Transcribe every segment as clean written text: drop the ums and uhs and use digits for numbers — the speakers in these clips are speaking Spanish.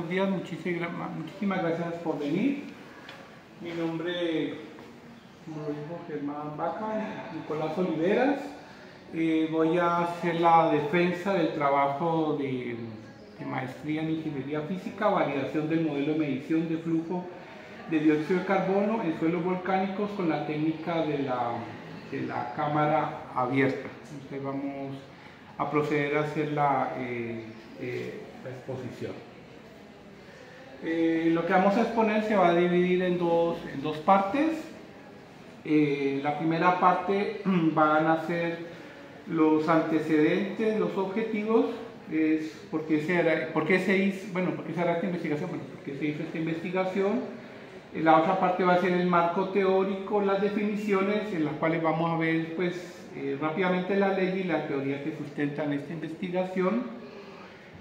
buenos días, muchísimas gracias por venir. Mi nombre, como lo dijo Germán Vaca, Nicolás Oliveras. Voy a hacer la defensa del trabajo de maestría en Ingeniería Física, validación del modelo de medición de flujo de dióxido de carbono en suelos volcánicos con la técnica de la cámara abierta. Entonces vamos a proceder a hacer la exposición. Lo que vamos a exponer se va a dividir en dos partes. La primera parte van a ser los antecedentes, los objetivos, es por qué se hará esta investigación. Bueno, ¿por qué se hizo esta investigación? La otra parte va a ser el marco teórico, las definiciones, en las cuales vamos a ver rápidamente la ley y la teoría que sustentan esta investigación.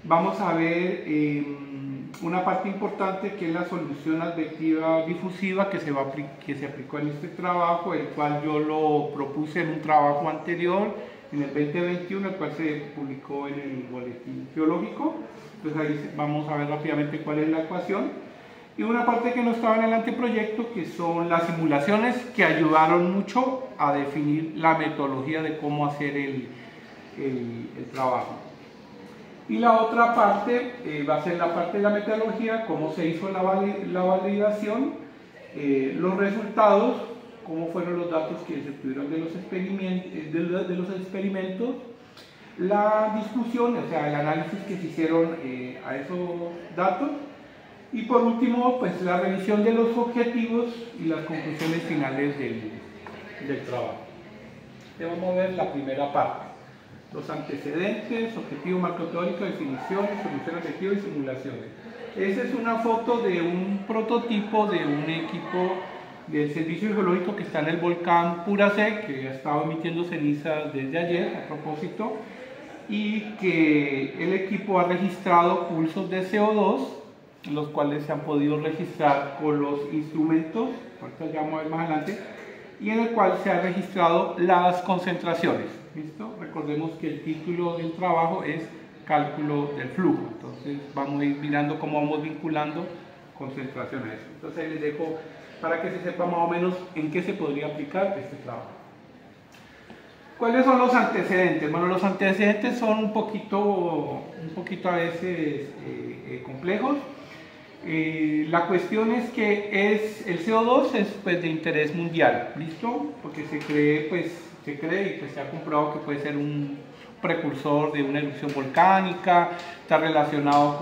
Vamos a ver una parte importante que es la solución advetiva difusiva que se aplicó en este trabajo, el cual yo lo propuse en un trabajo anterior, en el 2021, el cual se publicó en el Boletín Geológico. Entonces ahí vamos a ver rápidamente cuál es la ecuación. Y una parte que no estaba en el anteproyecto, que son las simulaciones que ayudaron mucho a definir la metodología de cómo hacer el trabajo. Y la otra parte va a ser la parte de la metodología, cómo se hizo la validación, los resultados, cómo fueron los datos que se obtuvieron de los experimentos, la discusión, o sea, el análisis que se hicieron a esos datos, y por último, pues la revisión de los objetivos y las conclusiones finales del trabajo. Vamos a ver la primera parte. Los antecedentes, objetivo marco teórico, definiciones, solución objetiva y simulaciones. Esa es una foto de un prototipo de un equipo del Servicio Geológico que está en el volcán Puracé, que ha estado emitiendo cenizas desde ayer, a propósito, y que el equipo ha registrado pulsos de CO2, los cuales se han podido registrar con los instrumentos, ahorita ya vamos a ver más adelante, y en el cual se han registrado las concentraciones. ¿Listo? Recordemos que el título del trabajo es cálculo del flujo, entonces vamos a ir mirando cómo vamos vinculando concentraciones a eso. Entonces ahí les dejo para que se sepa más o menos en qué se podría aplicar este trabajo. ¿Cuáles son los antecedentes? Bueno, los antecedentes son un poquito a veces complejos. La cuestión es que el CO2 es de interés mundial, ¿listo? Porque se cree y se ha comprobado que puede ser un precursor de una erupción volcánica, está relacionado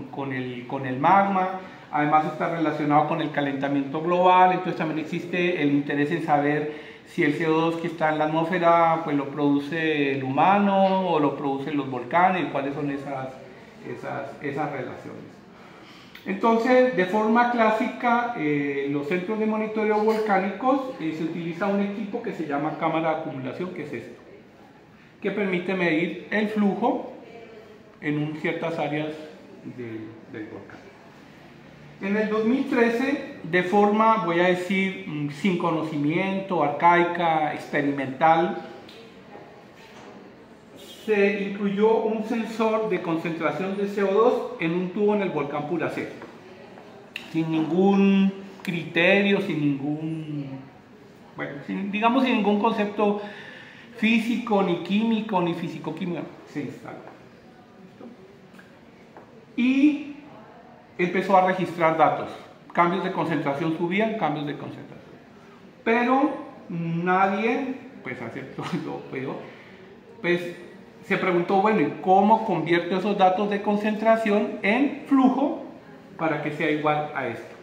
con el magma, además está relacionado con el calentamiento global, entonces también existe el interés en saber si el CO2 que está en la atmósfera pues lo produce el humano o lo producen los volcanes y cuáles son esas relaciones. Entonces, de forma clásica, los centros de monitoreo volcánicos se utiliza un equipo que se llama cámara de acumulación, que es esto, que permite medir el flujo en ciertas áreas del volcán. En el 2013, de forma, voy a decir, sin conocimiento, arcaica, experimental, se incluyó un sensor de concentración de CO2 en un tubo en el volcán Puracé, sin ningún criterio, sin ningún concepto físico, ni químico, ni físico-químico, se instaló. Y empezó a registrar datos, cambios de concentración subían, cambios de concentración, pero nadie, aceptó se preguntó, bueno, ¿y cómo convierto esos datos de concentración en flujo para que sea igual a esto?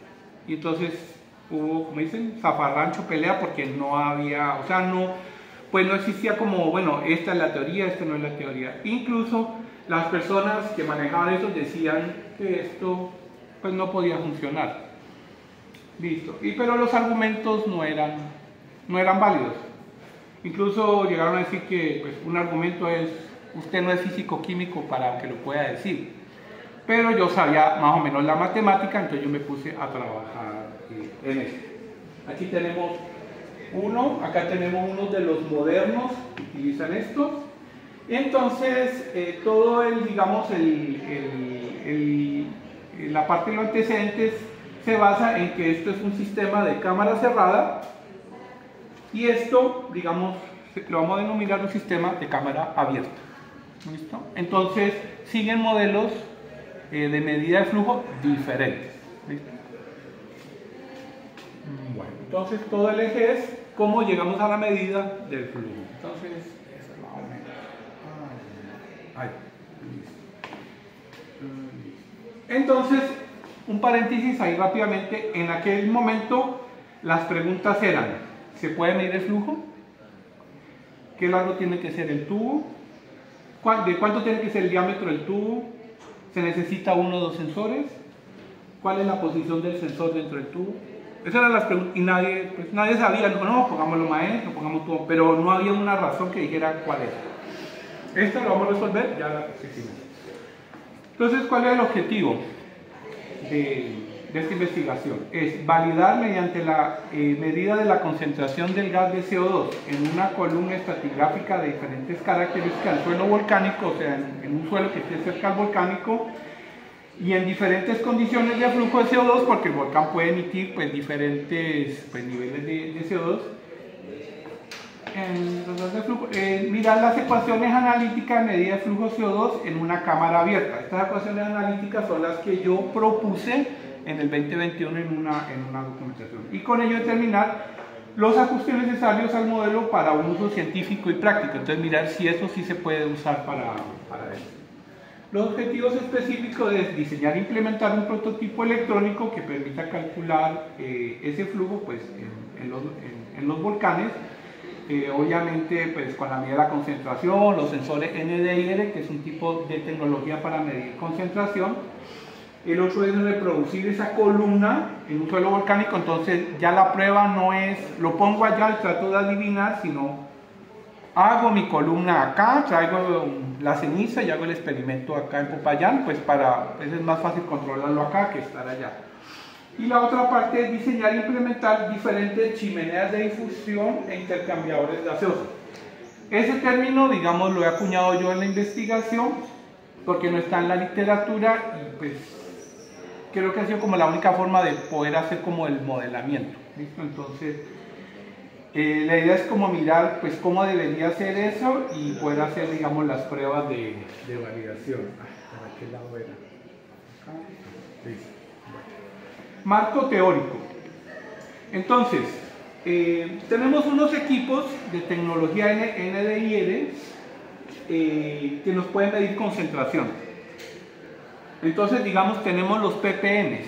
Y entonces hubo, como dicen, zafarrancho, pelea, porque no había, no existía como, bueno, esta es la teoría, esta no es la teoría. Incluso las personas que manejaban eso decían que esto, no podía funcionar. Listo. Pero los argumentos no eran válidos. Incluso llegaron a decir que un argumento es, usted no es físico-químico para que lo pueda decir. Pero yo sabía más o menos la matemática, entonces yo me puse a trabajar en esto. Aquí tenemos acá tenemos uno de los modernos que utilizan esto. Entonces, todo La parte de los antecedentes se basa en que esto es un sistema de cámara cerrada y esto, digamos, lo vamos a denominar un sistema de cámara abierta. ¿Listo? Entonces, siguen modelos de medida de flujo diferentes. ¿Listo? Bueno, entonces todo el eje es cómo llegamos a la medida del flujo. Entonces, eso es más o menos. Ahí. Entonces, un paréntesis ahí rápidamente. En aquel momento, las preguntas eran: ¿se puede medir el flujo? ¿Qué largo tiene que ser el tubo? ¿De cuánto tiene que ser el diámetro del tubo? ¿Se necesita uno o dos sensores? ¿Cuál es la posición del sensor dentro del tubo? Esas eran las preguntas y nadie sabía. No, pongámoslo maestro, pongamos tubo, pero no había una razón que dijera cuál era. Esto lo vamos a resolver ya la próxima. Entonces, ¿cuál es el objetivo de esta investigación? Es validar mediante la medida de la concentración del gas de CO2 en una columna estratigráfica de diferentes características del suelo volcánico, o sea, en un suelo que esté cerca al volcánico, y en diferentes condiciones de flujo de CO2, porque el volcán puede emitir pues, diferentes niveles de CO2. Mirar las ecuaciones analíticas de medida de flujo CO2 en una cámara abierta. Estas ecuaciones analíticas son las que yo propuse en el 2021 en una documentación. Y con ello determinar los ajustes necesarios al modelo para un uso científico y práctico. Entonces mirar si eso sí se puede usar para eso. Los objetivos específicos es diseñar e implementar un prototipo electrónico que permita calcular ese flujo pues, en los volcanes. Obviamente pues, con la medida de la concentración, los sensores NDIR, que es un tipo de tecnología para medir concentración. El otro es reproducir esa columna en un suelo volcánico. Entonces ya la prueba no es, lo pongo allá y trato de adivinar, sino hago mi columna acá, traigo la ceniza y hago el experimento acá en Popayán, pues es más fácil controlarlo acá que estar allá. Y la otra parte es diseñar e implementar diferentes chimeneas de difusión e intercambiadores gaseosos. Ese término, digamos, lo he acuñado yo en la investigación porque no está en la literatura y pues creo que ha sido como la única forma de poder hacer como el modelamiento. ¿Listo? Entonces, la idea es como mirar pues cómo debería ser eso y poder hacer, digamos, las pruebas de validación. ¿Para qué lado era? Acá. Listo. Marco teórico. Entonces, tenemos unos equipos de tecnología NDIR que nos pueden medir concentración. Entonces, digamos, tenemos los ppm,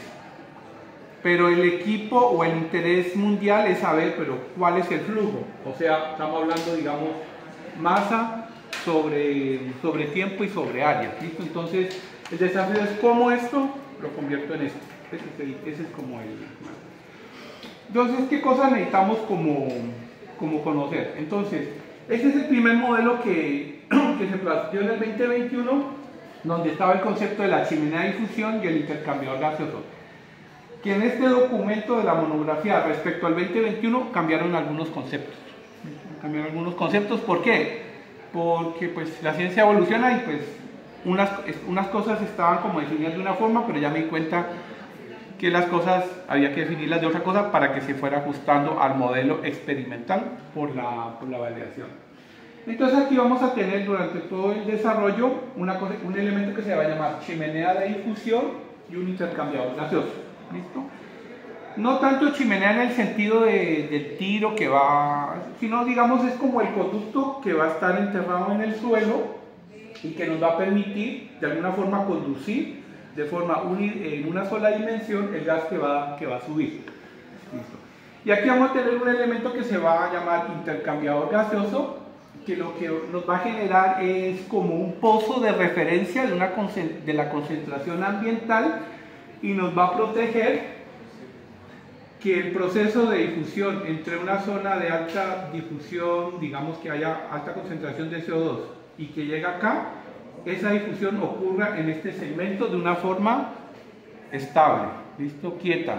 pero el equipo o el interés mundial es saber, pero ¿cuál es el flujo? O sea, estamos hablando, digamos, masa sobre tiempo y sobre área. ¿Listo? Entonces, el desafío es cómo esto lo convierto en esto. Ese es como el... Entonces, ¿qué cosas necesitamos como conocer? Entonces, este es el primer modelo que se planteó en el 2021, donde estaba el concepto de la chimenea de difusión y el intercambiador gaseoso. Que en este documento de la monografía respecto al 2021 cambiaron algunos conceptos. ¿Por qué? Porque pues, la ciencia evoluciona y pues unas cosas estaban como definidas de una forma, pero ya me di cuenta que las cosas había que definirlas de otra cosa para que se fuera ajustando al modelo experimental por la validación. Entonces aquí vamos a tener durante todo el desarrollo un elemento que se va a llamar chimenea de difusión y un intercambiador gaseoso. ¿Listo? No tanto chimenea en el sentido del tiro que va, sino digamos es como el conducto que va a estar enterrado en el suelo y que nos va a permitir de alguna forma conducir de forma en una sola dimensión el gas que va a subir. ¿Listo? Y aquí vamos a tener un elemento que se va a llamar intercambiador gaseoso, que lo que nos va a generar es como un pozo de referencia de la concentración ambiental y nos va a proteger que el proceso de difusión entre una zona de alta difusión, digamos que haya alta concentración de CO2 y que llega acá, esa difusión ocurra en este segmento de una forma estable, ¿listo? Quieta,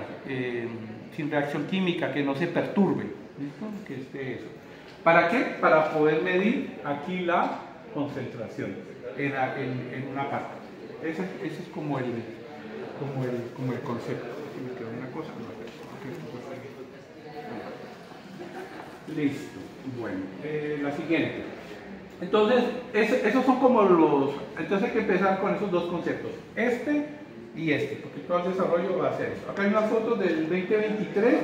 sin reacción química, que no se perturbe, ¿listo? Que esté eso. ¿Para qué? Para poder medir aquí la concentración en una parte. Ese es como como el concepto. Me quedó una cosa, listo. Bueno, la siguiente. Entonces, esos son como los... Entonces hay que empezar con esos dos conceptos, este y este, porque todo el desarrollo va a ser eso. Acá hay unas fotos del 2023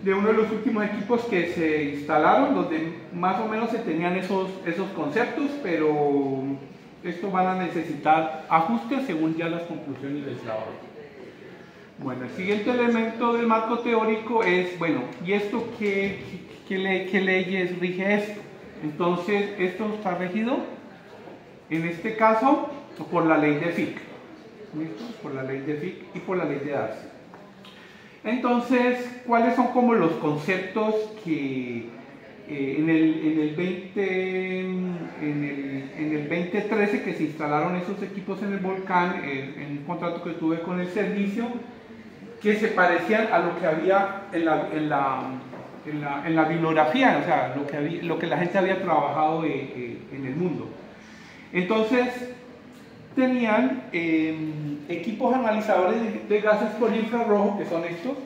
de uno de los últimos equipos que se instalaron, donde más o menos se tenían esos conceptos, pero esto van a necesitar ajustes según ya las conclusiones del trabajo. Bueno, el siguiente elemento del marco teórico es, bueno, ¿y esto qué leyes rige esto? Entonces, esto está regido, en este caso, por la ley de Fick. ¿Listo? Por la ley de Fick y por la ley de Darcy. Entonces, ¿cuáles son como los conceptos que en el 2013 que se instalaron esos equipos en el volcán, en un contrato que tuve con el servicio, que se parecían a lo que había en la bibliografía, o sea, lo que la gente había trabajado en el mundo? Entonces, tenían equipos analizadores de gases por infrarrojo, que son estos,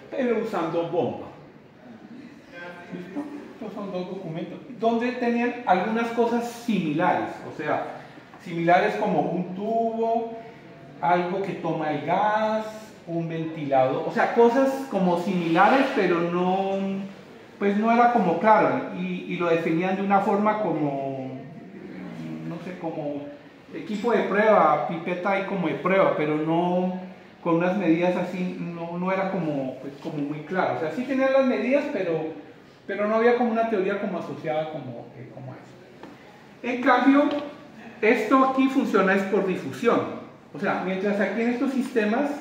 pero usando bomba. ¿Listo? Estos son dos documentos, donde tenían algunas cosas similares, o sea, similares como un tubo, algo que toma el gas, un ventilador, o sea, cosas como similares, pero no, pues no era como claro, y lo definían de una forma como, no sé, como equipo de prueba, pipeta ahí como de prueba, pero no con unas medidas así, no era como, pues, como muy claro. O sea, sí tenían las medidas, pero no había como una teoría como asociada como eso. En cambio, esto aquí funciona es por difusión. O sea, mientras aquí en estos sistemas,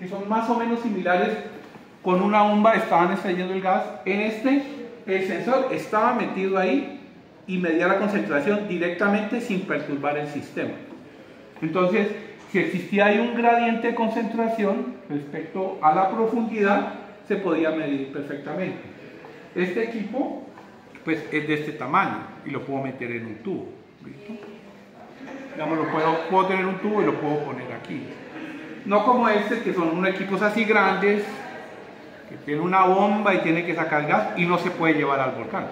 que son más o menos similares, con una bomba estaban extrayendo el gas, en este el sensor estaba metido ahí y medía la concentración directamente sin perturbar el sistema. Entonces, si existía ahí un gradiente de concentración respecto a la profundidad, se podía medir perfectamente. Este equipo, pues, es de este tamaño y lo puedo meter en un tubo. ¿Listo? Digamos, puedo tener un tubo y lo puedo poner aquí. No como este, que son unos equipos así grandes, que tiene una bomba y tiene que sacar gas y no se puede llevar al volcán.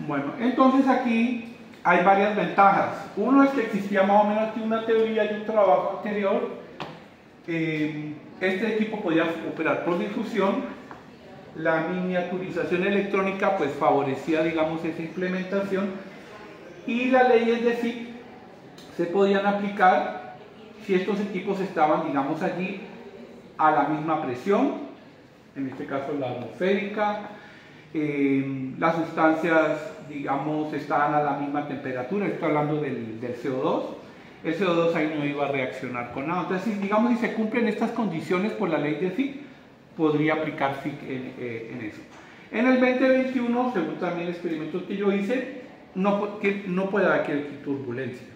Bueno, entonces aquí hay varias ventajas. Uno es que existía más o menos aquí una teoría y un trabajo anterior. Este equipo podía operar por difusión. La miniaturización electrónica pues favorecía, digamos, esa implementación. Y las leyes de Fick se podían aplicar si estos equipos estaban, digamos, allí a la misma presión, en este caso la atmosférica. Las sustancias, digamos, estaban a la misma temperatura, estoy hablando del CO2, el CO2 ahí no iba a reaccionar con nada. Entonces, digamos, si se cumplen estas condiciones por la ley de Fick, podría aplicar Fick en eso. En el 2021, según también experimentos que yo hice, no puede haber aquí turbulencia.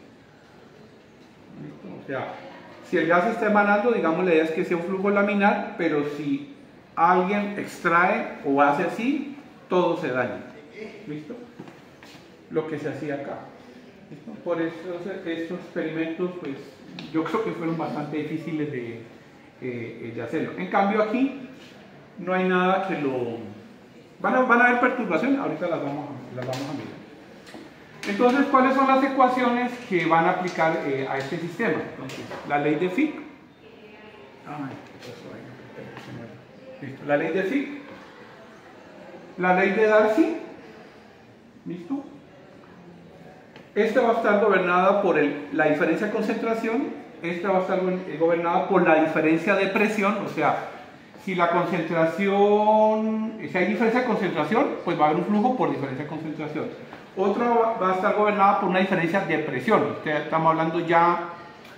O sea, si el gas está emanando, digamos, la idea es que sea un flujo laminar, pero si alguien extrae o hace así, todo se daña. ¿Listo? Lo que se hacía acá. ¿Listo? Por eso estos experimentos, pues, yo creo que fueron bastante difíciles de hacerlo. En cambio aquí, no hay nada que lo... Van a haber perturbaciones, ahorita las vamos a mirar. Entonces, ¿cuáles son las ecuaciones que van a aplicar a este sistema? Entonces, la ley de Fick. ¿Listo? La ley de Fick. La ley de Darcy. ¿Listo? Esta va a estar gobernada por la diferencia de concentración. Esta va a estar gobernada por la diferencia de presión. O sea, si hay diferencia de concentración, pues va a haber un flujo por diferencia de concentración. Otra va a estar gobernada por una diferencia de presión. Estamos hablando ya,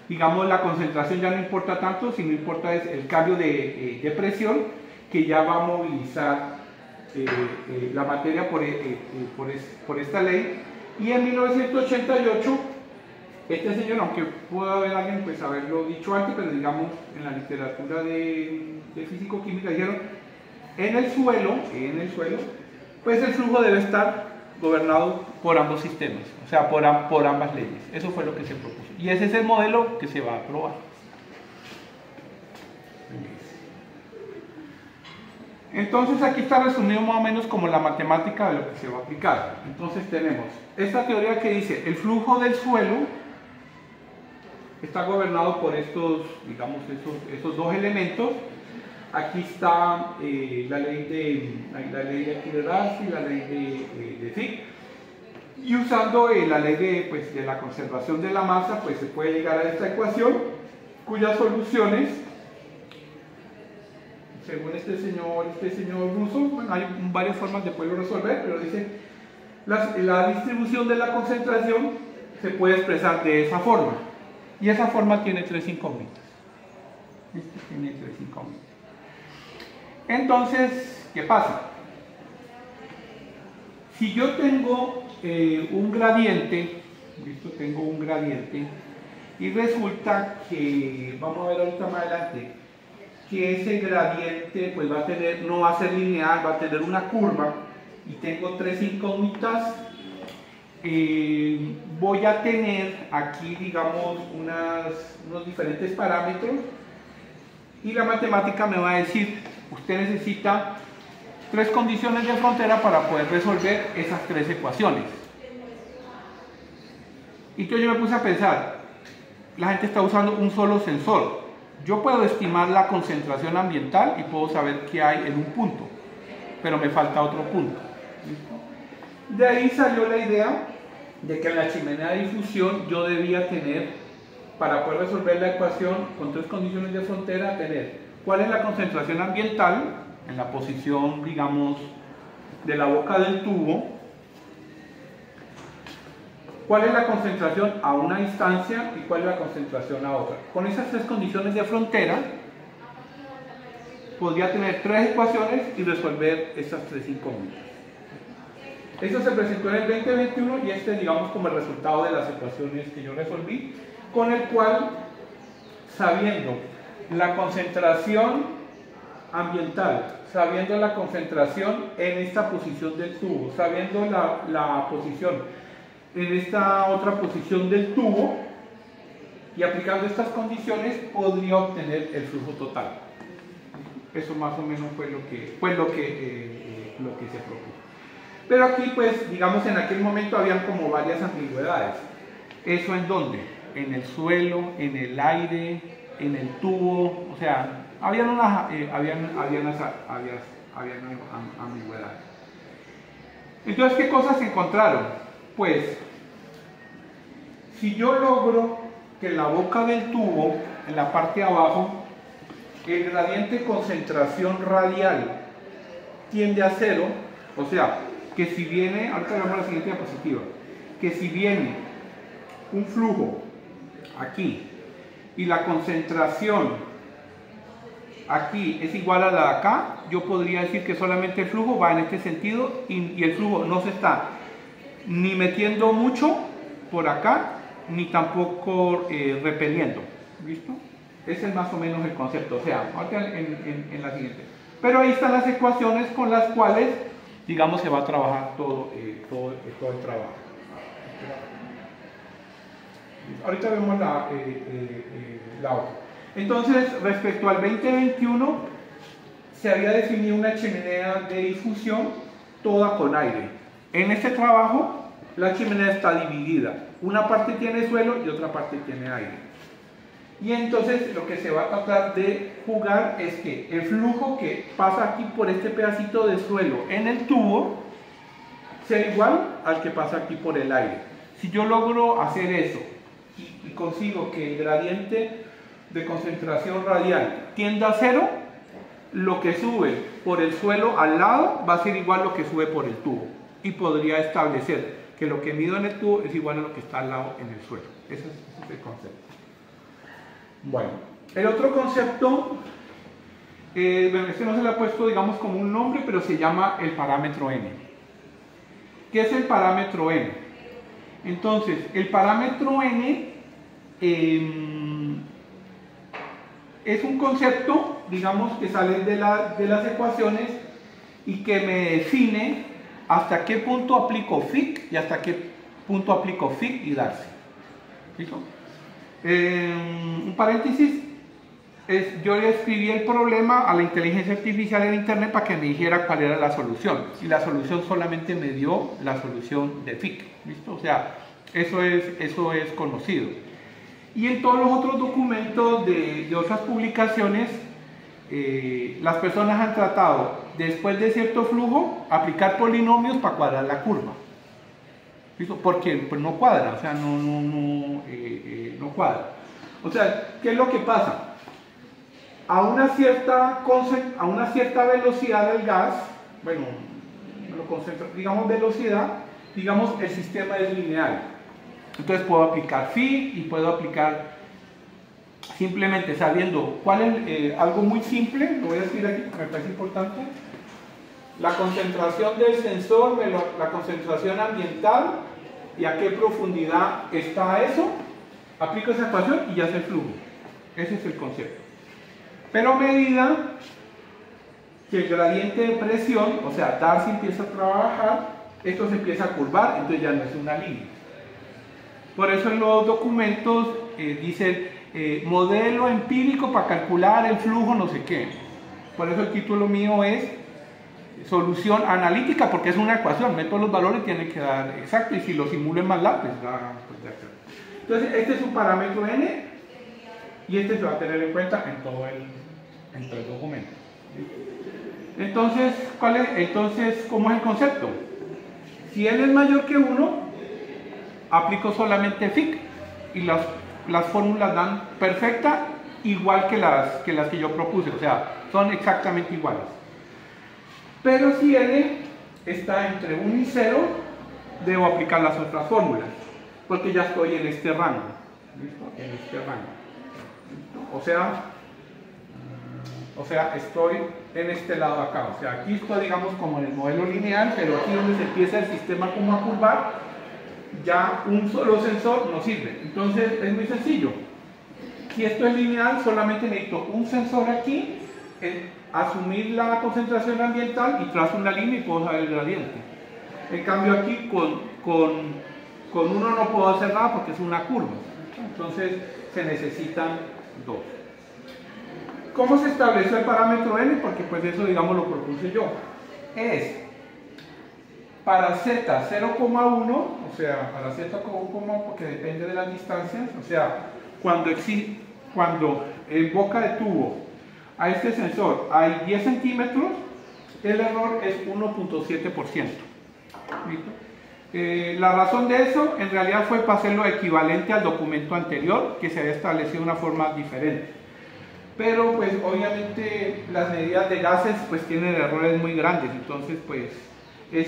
digamos, la concentración ya no importa tanto, sino importa es el cambio de presión que ya va a movilizar la materia por esta ley. Y en 1988, este señor, aunque pudo haber alguien pues haberlo dicho antes, pero digamos en la literatura de físico-química dijeron, en el suelo, pues el flujo debe estar gobernado por ambos sistemas, o sea, por ambas leyes. Eso fue lo que se propuso. Y ese es el modelo que se va a aprobar. Entonces aquí está resumido más o menos como la matemática de lo que se va a aplicar. Entonces tenemos esta teoría que dice el flujo del suelo está gobernado por estos, digamos, esos dos elementos. Aquí está la ley de aquí de Darcy, la ley de Fick, y usando la ley de la conservación de la masa, pues se puede llegar a esta ecuación, cuyas soluciones, según este señor ruso, bueno, hay varias formas de poderlo resolver, pero dice la distribución de la concentración se puede expresar de esa forma, y esa forma tiene tres incógnitas. Este tiene tres incógnitas. Entonces, ¿qué pasa? Si yo tengo un gradiente, ¿listo? Tengo un gradiente, y resulta que, vamos a ver ahorita más adelante, que ese gradiente pues no va a ser lineal, va a tener una curva, y tengo tres incógnitas, voy a tener aquí, digamos, unos diferentes parámetros, y la matemática me va a decir, usted necesita tres condiciones de frontera para poder resolver esas tres ecuaciones. Y entonces yo me puse a pensar, la gente está usando un solo sensor. Yo puedo estimar la concentración ambiental y puedo saber qué hay en un punto, pero me falta otro punto. ¿Listo? De ahí salió la idea de que en la chimenea de difusión yo debía tener, para poder resolver la ecuación con tres condiciones de frontera, tener cuál es la concentración ambiental en la posición, digamos, de la boca del tubo, cuál es la concentración a una distancia y cuál es la concentración a otra. Con esas tres condiciones de frontera podría tener tres ecuaciones y resolver esas tres incógnitas. Eso se presentó en el 2021 y este, digamos, como el resultado de las ecuaciones que yo resolví, con el cual, sabiendo la concentración ambiental, sabiendo la concentración en esta posición del tubo, sabiendo la posición en esta otra posición del tubo, y aplicando estas condiciones podría obtener el flujo total. Eso más o menos fue lo que se propuso. Pero aquí, pues, digamos, en aquel momento habían como varias ambigüedades. ¿Eso en dónde? En el suelo, en el aire, en el tubo, o sea, habían ambigüedades. Entonces, ¿qué cosas se encontraron? Pues, si yo logro que en la boca del tubo, en la parte de abajo, el gradiente de concentración radial tiende a cero, o sea, que si viene, ahorita veamos la siguiente diapositiva, que si viene un flujo aquí y la concentración aquí es igual a la de acá, yo podría decir que solamente el flujo va en este sentido y el flujo no se está ni metiendo mucho por acá ni tampoco repeliendo. ¿Listo? Ese es más o menos el concepto, o sea, ahorita en la siguiente. Pero ahí están las ecuaciones con las cuales, digamos, se va a trabajar todo el trabajo. Ahorita vemos la otra. Entonces, respecto al 2021, se había definido una chimenea de difusión toda con aire. En este trabajo, la chimenea está dividida. Una parte tiene suelo y otra parte tiene aire. Y entonces lo que se va a tratar de jugar es que el flujo que pasa aquí por este pedacito de suelo en el tubo sea igual al que pasa aquí por el aire. Si yo logro hacer eso y consigo que el gradiente de concentración radial tienda a cero, lo que sube por el suelo al lado va a ser igual a lo que sube por el tubo. Y podría establecer que lo que mido en el tubo es igual a lo que está al lado en el suelo. Ese es el concepto. Bueno, el otro concepto, bueno, este no se le ha puesto, digamos, como un nombre, pero se llama el parámetro n. ¿Qué es el parámetro n? Entonces, el parámetro n es un concepto, digamos, que sale de las ecuaciones y que me define hasta qué punto aplico FIC y hasta qué punto aplico FIC y Darcy. ¿Listo? Un paréntesis, yo le escribí el problema a la inteligencia artificial en internet para que me dijera cuál era la solución, y la solución solamente me dio la solución de FIC. ¿Listo? O sea, eso es conocido. Y en todos los otros documentos de otras publicaciones, las personas han tratado, después de cierto flujo, aplicar polinomios para cuadrar la curva. ¿Listo? Porque pues no cuadra, o sea, no cuadra. O sea, ¿qué es lo que pasa? A una cierta velocidad del gas, bueno, digamos velocidad, digamos el sistema es lineal. Entonces puedo aplicar phi y puedo aplicar simplemente sabiendo cuál es algo muy simple, lo voy a decir aquí, me parece importante. La concentración del sensor, la concentración ambiental y a qué profundidad está eso, aplico esa ecuación y ya sé el flujo. Ese es el concepto. Pero a medida que el gradiente de presión, o sea, Darcy empieza a trabajar, esto se empieza a curvar, entonces ya no es una línea. Por eso en los documentos dicen modelo empírico para calcular el flujo no sé qué. Por eso el título mío es solución analítica, porque es una ecuación, meto los valores y tiene que dar exacto, y si lo simulo en MATLAB, pues da de acá. Entonces este es un parámetro n, y este se va a tener en cuenta en todo el documento. Entonces, ¿cómo es el concepto? Si n es mayor que 1, aplico solamente FIC, y las fórmulas dan perfecta, igual que las que yo propuse, o sea, son exactamente iguales. Pero si n está entre 1 y 0, debo aplicar las otras fórmulas, porque ya estoy en este rango. ¿Listo? En este rango. ¿Listo? O sea, estoy en este lado acá. O sea, aquí estoy, digamos, como en el modelo lineal, pero aquí donde se empieza el sistema como a curvar, ya un solo sensor no sirve. Entonces, es muy sencillo. Si esto es lineal, solamente necesito un sensor aquí, asumir la concentración ambiental y trazo una línea y puedo saber el gradiente. En cambio aquí con uno no puedo hacer nada porque es una curva. Entonces se necesitan dos. ¿Cómo se estableció el parámetro n? Porque pues eso, digamos, lo propuse yo. Es para z 0,1, o sea, para z 0,1 porque depende de las distancias, o sea, cuando en boca de tubo a este sensor hay 10 centímetros, el error es 1.7%. La razón de eso en realidad fue para hacerlo equivalente al documento anterior, que se había establecido de una forma diferente. Pero pues obviamente las medidas de gases pues tienen errores muy grandes, entonces pues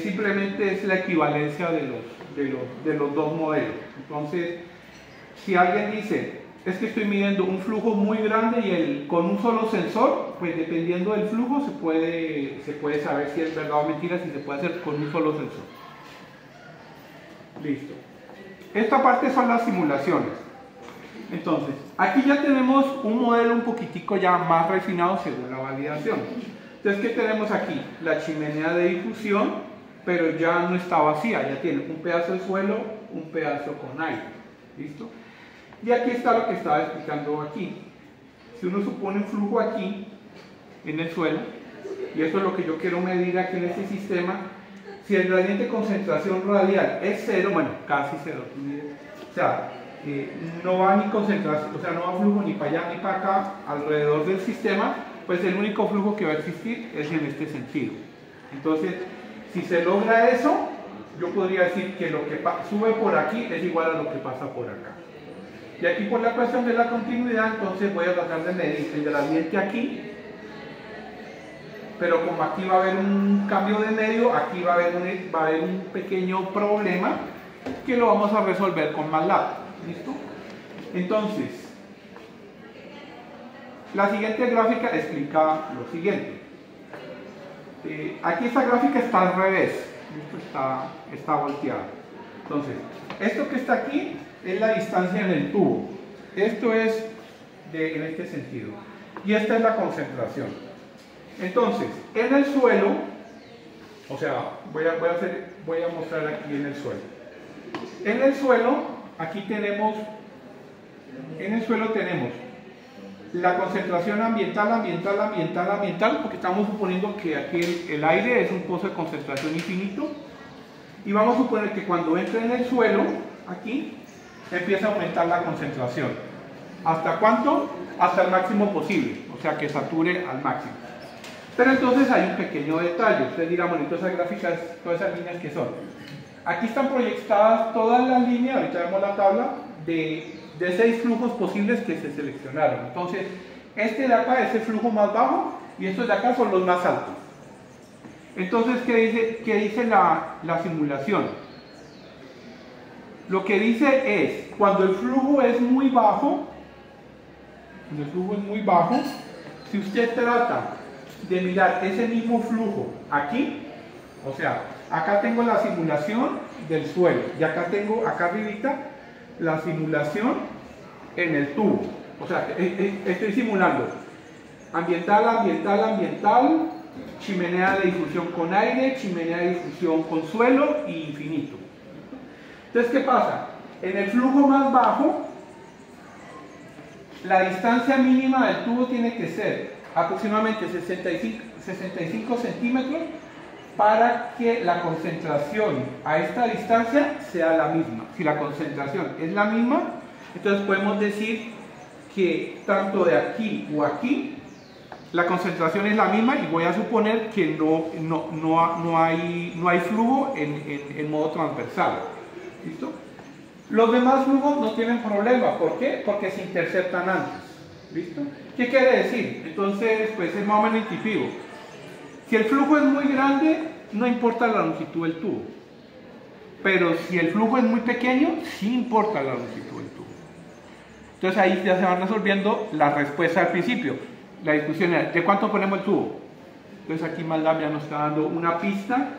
simplemente es la equivalencia de los dos modelos. Entonces, si alguien dice, es que estoy midiendo un flujo muy grande y con un solo sensor, pues dependiendo del flujo se puede saber si es verdad o mentira, si se puede hacer con un solo sensor. Listo. Esta parte son las simulaciones. Entonces, aquí ya tenemos un modelo un poquitico ya más refinado según la validación. Entonces, ¿qué tenemos aquí? La chimenea de difusión, pero ya no está vacía, ya tiene un pedazo de suelo, un pedazo con aire. ¿Listo? Y aquí está lo que estaba explicando aquí. Si uno supone un flujo aquí, en el suelo, y eso es lo que yo quiero medir aquí en este sistema, si el gradiente de concentración radial es 0, bueno, casi 0, o sea, no va ni concentración, o sea, no va flujo ni para allá ni para acá alrededor del sistema, pues el único flujo que va a existir es en este sentido. Entonces, si se logra eso, yo podría decir que lo que sube por aquí es igual a lo que pasa por acá. Y aquí por la cuestión de la continuidad, entonces voy a tratar de medir el gradiente aquí, pero como aquí va a haber un cambio de medio, aquí va a haber un pequeño problema que lo vamos a resolver con MATLAB. ¿Listo? Entonces, la siguiente gráfica explica lo siguiente. Aquí esta gráfica está al revés, esto está volteado. Entonces, esto que está aquí es la distancia en el tubo. Esto es en este sentido. Y esta es la concentración. Entonces, en el suelo, O sea, voy a mostrar aquí en el suelo. En el suelo, aquí tenemos, en el suelo tenemos la concentración ambiental, porque estamos suponiendo que aquí el aire es un pozo de concentración infinito, y vamos a suponer que cuando entre en el suelo, aquí, empieza a aumentar la concentración. ¿Hasta cuánto? Hasta el máximo posible, o sea que sature al máximo. Pero entonces hay un pequeño detalle. Ustedes dirán, bueno, todas esas gráficas, todas esas líneas que son. Aquí están proyectadas todas las líneas, ahorita vemos la tabla, de 6 flujos posibles que se seleccionaron. Entonces, este de acá es el flujo más bajo y estos de acá son los más altos. Entonces, ¿qué dice la simulación? Lo que dice es, cuando el flujo es muy bajo, si usted trata de mirar ese mismo flujo aquí, o sea, acá tengo la simulación del suelo y acá tengo, acá arribita, la simulación en el tubo. O sea, estoy simulando ambiental, chimenea de difusión con aire, chimenea de difusión con suelo y infinito. Entonces, ¿qué pasa? En el flujo más bajo, la distancia mínima del tubo tiene que ser aproximadamente 65 centímetros para que la concentración a esta distancia sea la misma. Si la concentración es la misma, entonces podemos decir que tanto de aquí o aquí la concentración es la misma y voy a suponer que no hay flujo en modo transversal. ¿Listo? Los demás flujos no tienen problema. ¿Por qué? Porque se interceptan antes. ¿Listo? ¿Qué quiere decir? Entonces, pues es más o menos intuitivo. Si el flujo es muy grande, no importa la longitud del tubo. Pero si el flujo es muy pequeño, sí importa la longitud del tubo. Entonces ahí ya se van resolviendo la respuesta al principio. La discusión era, ¿de cuánto ponemos el tubo? Entonces aquí Maldam ya nos está dando una pista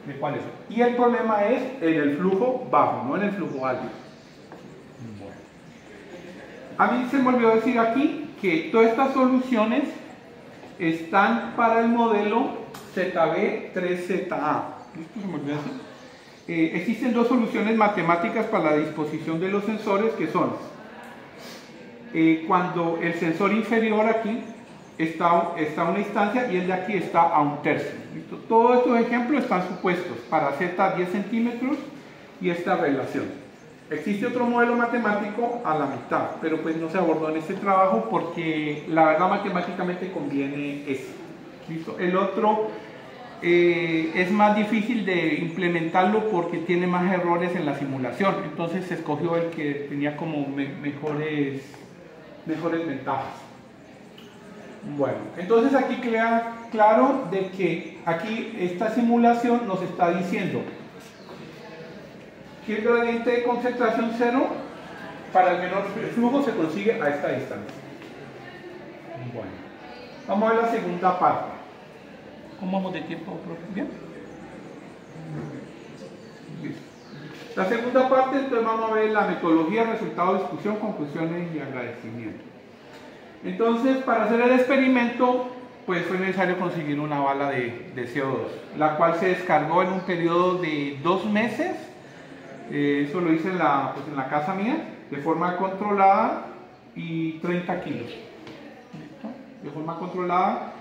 de cuál es. Y el problema es en el flujo bajo, no en el flujo alto. Bueno. A mí se me olvidó decir aquí que todas estas soluciones están para el modelo ZB3ZA. ¿Listo? Se me olvidó decir. Existen dos soluciones matemáticas para la disposición de los sensores que son cuando el sensor inferior aquí está a una instancia y el de aquí está a 1/3. ¿Listo? Todos estos ejemplos están supuestos para Z 10 centímetros y esta relación. Existe otro modelo matemático a la mitad, pero pues no se abordó en este trabajo porque la verdad matemáticamente conviene ese. ¿Listo? El otro es más difícil de implementarlo porque tiene más errores en la simulación, entonces se escogió el que tenía como mejores ventajas. Bueno, entonces aquí queda claro de que aquí esta simulación nos está diciendo que el gradiente de concentración 0 para el menor flujo se consigue a esta distancia. Bueno, vamos a ver la segunda parte. ¿Cómo vamos de tiempo? ¿Bien? Listo. La segunda parte, entonces vamos a ver la metodología, resultado, discusión, conclusiones y agradecimiento. Entonces, para hacer el experimento, pues fue necesario conseguir una bala de CO2, la cual se descargó en un periodo de 2 meses. Eso lo hice en la casa mía, de forma controlada y 30 kilos. ¿Listo? De forma controlada,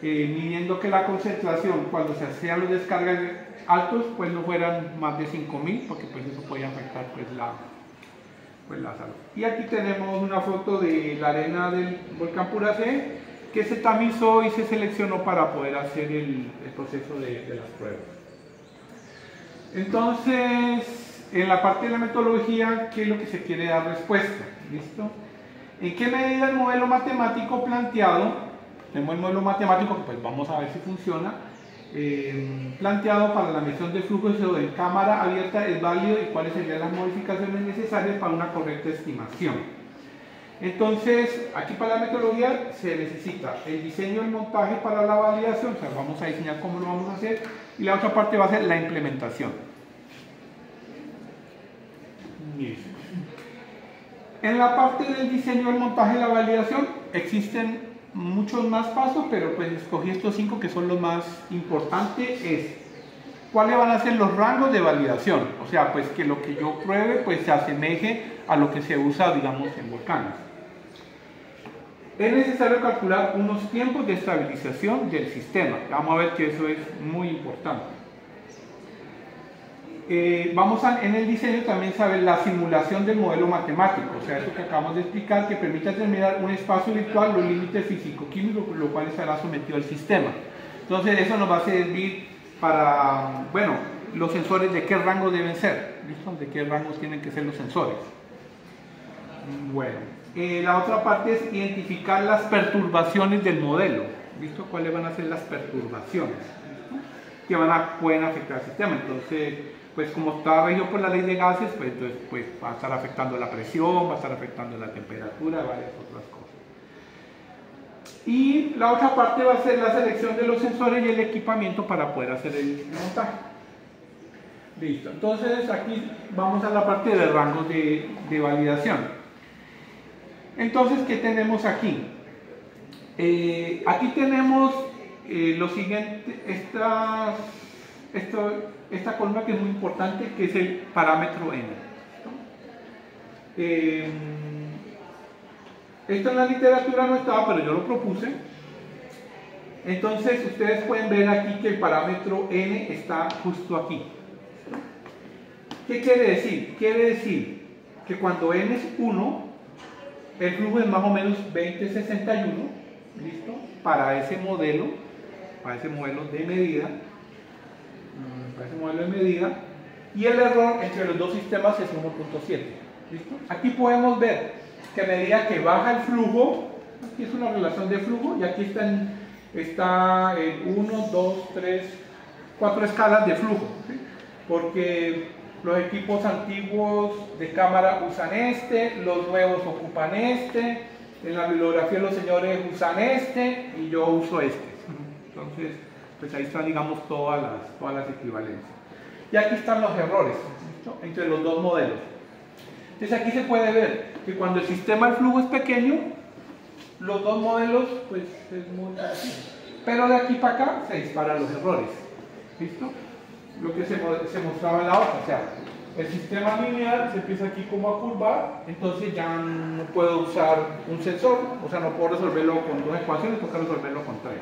midiendo que la concentración cuando se hacían los descargas altos, pues no fueran más de 5000, porque pues eso podía afectar pues la salud. Y aquí tenemos una foto de la arena del volcán Puracé que se tamizó y se seleccionó para poder hacer el proceso de las pruebas. Entonces, en la parte de la metodología, ¿qué es lo que se quiere dar respuesta? ¿Listo? ¿En qué medida el modelo matemático planteado, tenemos el modelo matemático que pues vamos a ver si funciona, planteado para la medición del flujo de CO2 en cámara abierta es válido y cuáles serían las modificaciones necesarias para una correcta estimación? Entonces, aquí para la metodología se necesita el diseño y el montaje para la validación, o sea, vamos a diseñar cómo lo vamos a hacer, y la otra parte va a ser la implementación. En la parte del diseño, el montaje y la validación existen muchos más pasos, pero pues escogí estos 5 que son los más importantes. Es ¿cuáles van a ser los rangos de validación? O sea, pues que lo que yo pruebe pues se asemeje a lo que se usa, digamos, en volcanes. Es necesario calcular unos tiempos de estabilización del sistema. Vamos a ver que eso es muy importante. En el diseño también saber la simulación del modelo matemático, o sea, eso que acabamos de explicar, que permite determinar un espacio virtual, los límites físico-químicos, por lo cual estará sometido al sistema. Entonces, eso nos va a servir para, bueno, los sensores de qué rango deben ser, ¿listo? De qué rangos tienen que ser los sensores. Bueno, la otra parte es identificar las perturbaciones del modelo, ¿listo? ¿Cuáles van a ser las perturbaciones? ¿Listo? Que pueden afectar al sistema. Entonces, pues como está regido por la ley de gases, pues, entonces, pues va a estar afectando la presión, va a estar afectando la temperatura, varias otras cosas. Y la otra parte va a ser la selección de los sensores y el equipamiento para poder hacer el montaje. Listo, entonces aquí vamos a la parte de rangos de validación. Entonces, ¿qué tenemos aquí? Aquí tenemos lo siguiente, esta columna que es muy importante, que es el parámetro N. Esto en la literatura no estaba, pero yo lo propuse. Entonces, ustedes pueden ver aquí que el parámetro N está justo aquí. ¿Qué quiere decir? Quiere decir que cuando N es 1, el flujo es más o menos 2061, ¿listo? Para ese modelo de medida, y el error entre los dos sistemas es 1.7, ¿listo? Aquí podemos ver que a medida que baja el flujo, aquí es una relación de flujo, y aquí está 1, 2, 3, 4 escalas de flujo, ¿sí? Porque los equipos antiguos de cámara usan los nuevos ocupan en la bibliografía los señores usan y yo uso Entonces, pues ahí están, digamos, todas las equivalencias. Y aquí están los errores, ¿listo? Entre los dos modelos. Entonces aquí se puede ver que cuando el sistema del flujo es pequeño, los dos modelos, pues es muy parecido. Pero de aquí para acá se disparan los errores, ¿listo? Lo que se mostraba en la otra, o sea, el sistema lineal se empieza aquí como a curvar, entonces ya no puedo usar un sensor, o sea, no puedo resolverlo con 2 ecuaciones, toca resolverlo con 3.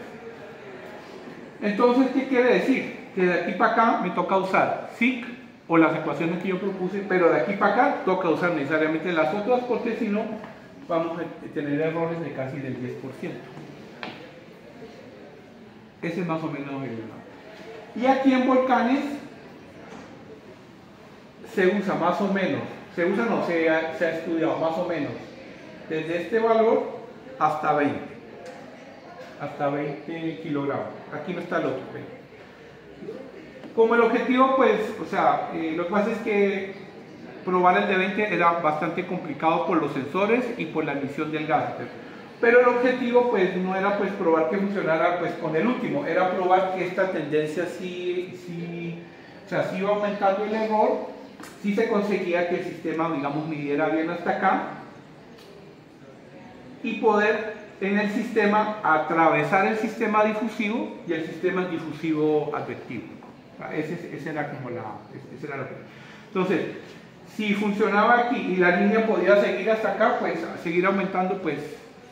Entonces, ¿qué quiere decir? Que de aquí para acá me toca usar SIC o las ecuaciones que yo propuse, pero de aquí para acá toca usar necesariamente las otras, porque si no, vamos a tener errores de casi del 10%. Ese es más o menos el... Y aquí en volcanes se usa más o menos, se ha estudiado más o menos desde este valor hasta 20 kilogramos. Aquí no está el otro. Como el objetivo, pues, o sea, lo que pasa es que probar el de 20 era bastante complicado por los sensores y por la emisión del gas. Pero el objetivo, pues, no era pues probar que funcionara pues con el último, era probar que esta tendencia sí iba aumentando el error, sí se conseguía que el sistema, digamos, midiera bien hasta acá y poder en el sistema atravesar el sistema difusivo y el sistema difusivo advectivo. Ese era como ese era lo que... Entonces, si funcionaba aquí y la línea podía seguir hasta acá, pues seguir aumentando, pues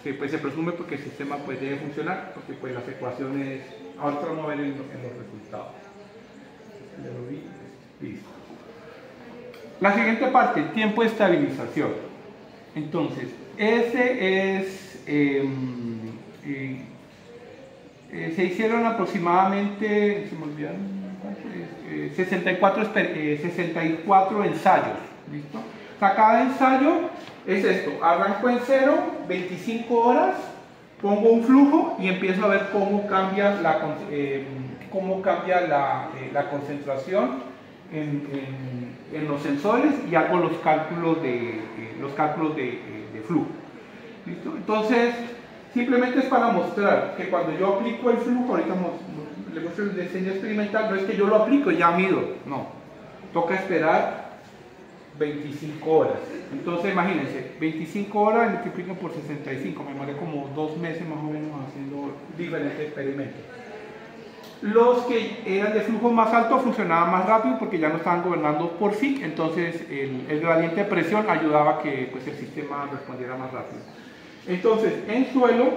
se presume porque el sistema pues debe funcionar, porque pues las ecuaciones ahora vamos a ver en los resultados. Listo. La siguiente parte, tiempo de estabilización. Entonces, ese es se hicieron aproximadamente 64 ensayos, ¿listo? O sea, cada ensayo es esto: arranco en 0, 25 horas, pongo un flujo y empiezo a ver cómo cambia la concentración en los sensores, y hago los cálculos de flujo. ¿Listo? Entonces, simplemente es para mostrar que cuando yo aplico el flujo, ahorita le muestro el diseño experimental, no es que yo lo aplico y ya mido, no, toca esperar 25 horas. Entonces, imagínense, 25 horas multiplican por 65, me demoré como 2 meses más o menos haciendo diferentes experimentos. Los que eran de flujo más alto funcionaban más rápido porque ya no estaban gobernados por FIC, entonces el gradiente de presión ayudaba a que pues, el sistema respondiera más rápido. Entonces, en suelo,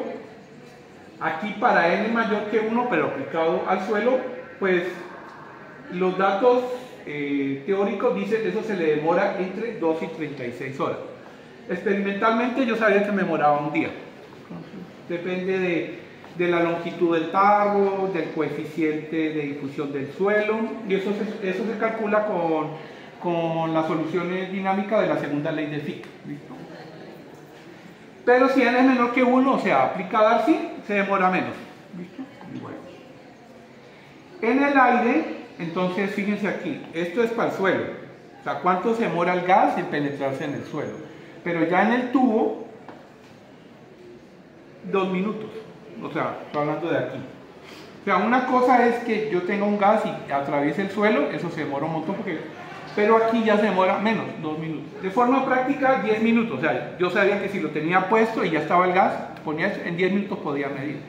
aquí para n mayor que 1, pero aplicado al suelo, pues los datos teóricos dicen que eso se le demora entre 2 y 36 horas. Experimentalmente yo sabía que me demoraba un día. Depende de la longitud del tarro, del coeficiente de difusión del suelo, y eso se calcula con las soluciones dinámicas de la segunda ley de Fick. ¿Listo? Pero si n es menor que 1, o sea, aplica Darcy, se demora menos. ¿Listo? Bueno. En el aire, entonces fíjense aquí, esto es para el suelo, o sea, cuánto se demora el gas en penetrarse en el suelo. Pero ya en el tubo, 2 minutos. O sea, estoy hablando de aquí. O sea, una cosa es que yo tenga un gas y atraviese el suelo, eso se demora un montón, pero aquí ya se demora menos, 2 minutos. De forma práctica, 10 minutos. O sea, yo sabía que si lo tenía puesto y ya estaba el gas, ponía eso, en 10 minutos podía medir.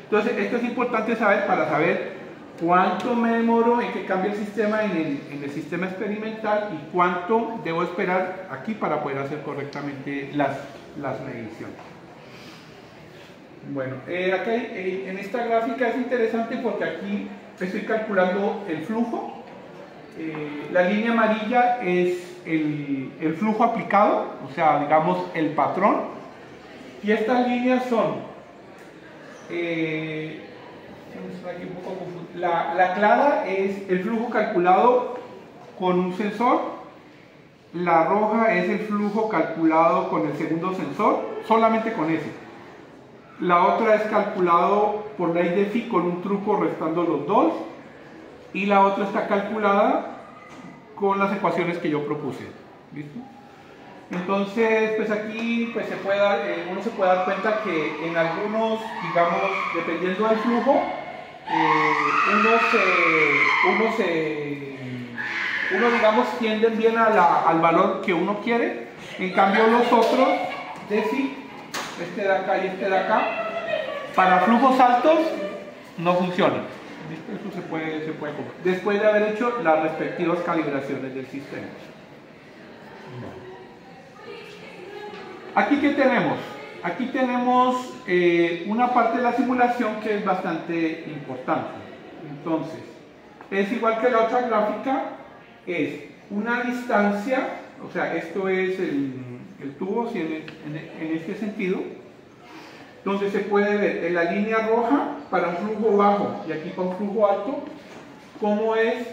Entonces, esto es importante saber para saber cuánto me demoro en que cambie el sistema en el sistema experimental y cuánto debo esperar aquí para poder hacer correctamente las mediciones. Bueno, acá en esta gráfica es interesante porque aquí estoy calculando el flujo. La línea amarilla es el flujo aplicado, o sea, digamos el patrón. Y estas líneas son, la clara es el flujo calculado con un sensor, la roja es el flujo calculado con el segundo sensor, solamente con ese. La otra es calculado por ley de Fick con un truco restando los dos. Y la otra está calculada con las ecuaciones que yo propuse. ¿Listo? Entonces, pues aquí pues uno se puede dar cuenta que en algunos, digamos, dependiendo del flujo, digamos, tienden bien al valor que uno quiere. En cambio, los otros de Fick, este de acá y este de acá, para flujos altos no funcionan. Eso se puede comprar después de haber hecho las respectivas calibraciones del sistema. ¿Aquí qué tenemos? Aquí tenemos una parte de la simulación que es bastante importante. Entonces, es igual que la otra gráfica, es una distancia, o sea, esto es el tubo, si en este sentido, donde se puede ver en la línea roja para un flujo bajo y aquí para un flujo alto, cómo es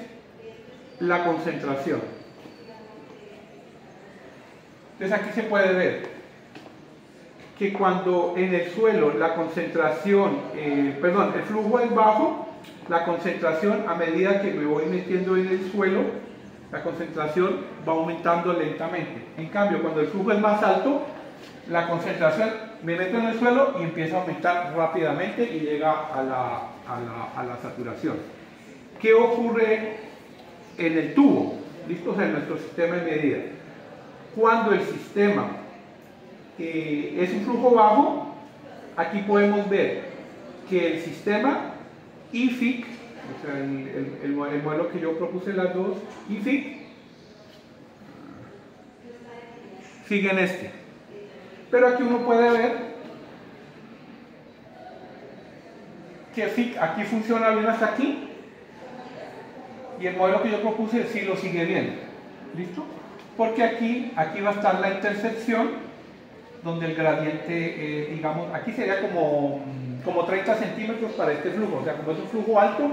la concentración. Entonces aquí se puede ver que cuando en el suelo la concentración, el flujo es bajo, la concentración a medida que me voy metiendo en el suelo, la concentración va aumentando lentamente. En cambio, cuando el flujo es más alto, la concentración me meto en el suelo y empieza a aumentar rápidamente y llega a la saturación. ¿Qué ocurre en el tubo? ¿Listo? O sea, en nuestro sistema de medida. Cuando el sistema es un flujo bajo, aquí podemos ver que el sistema IFIC, o sea, el modelo que yo propuse las dos, IFIC, sigue en este. Pero aquí uno puede ver que FIC aquí funciona bien hasta aquí y el modelo que yo propuse sí lo sigue bien. ¿Listo? Porque aquí va a estar la intersección donde el gradiente, digamos, aquí sería como 30 centímetros para este flujo. O sea, como es un flujo alto,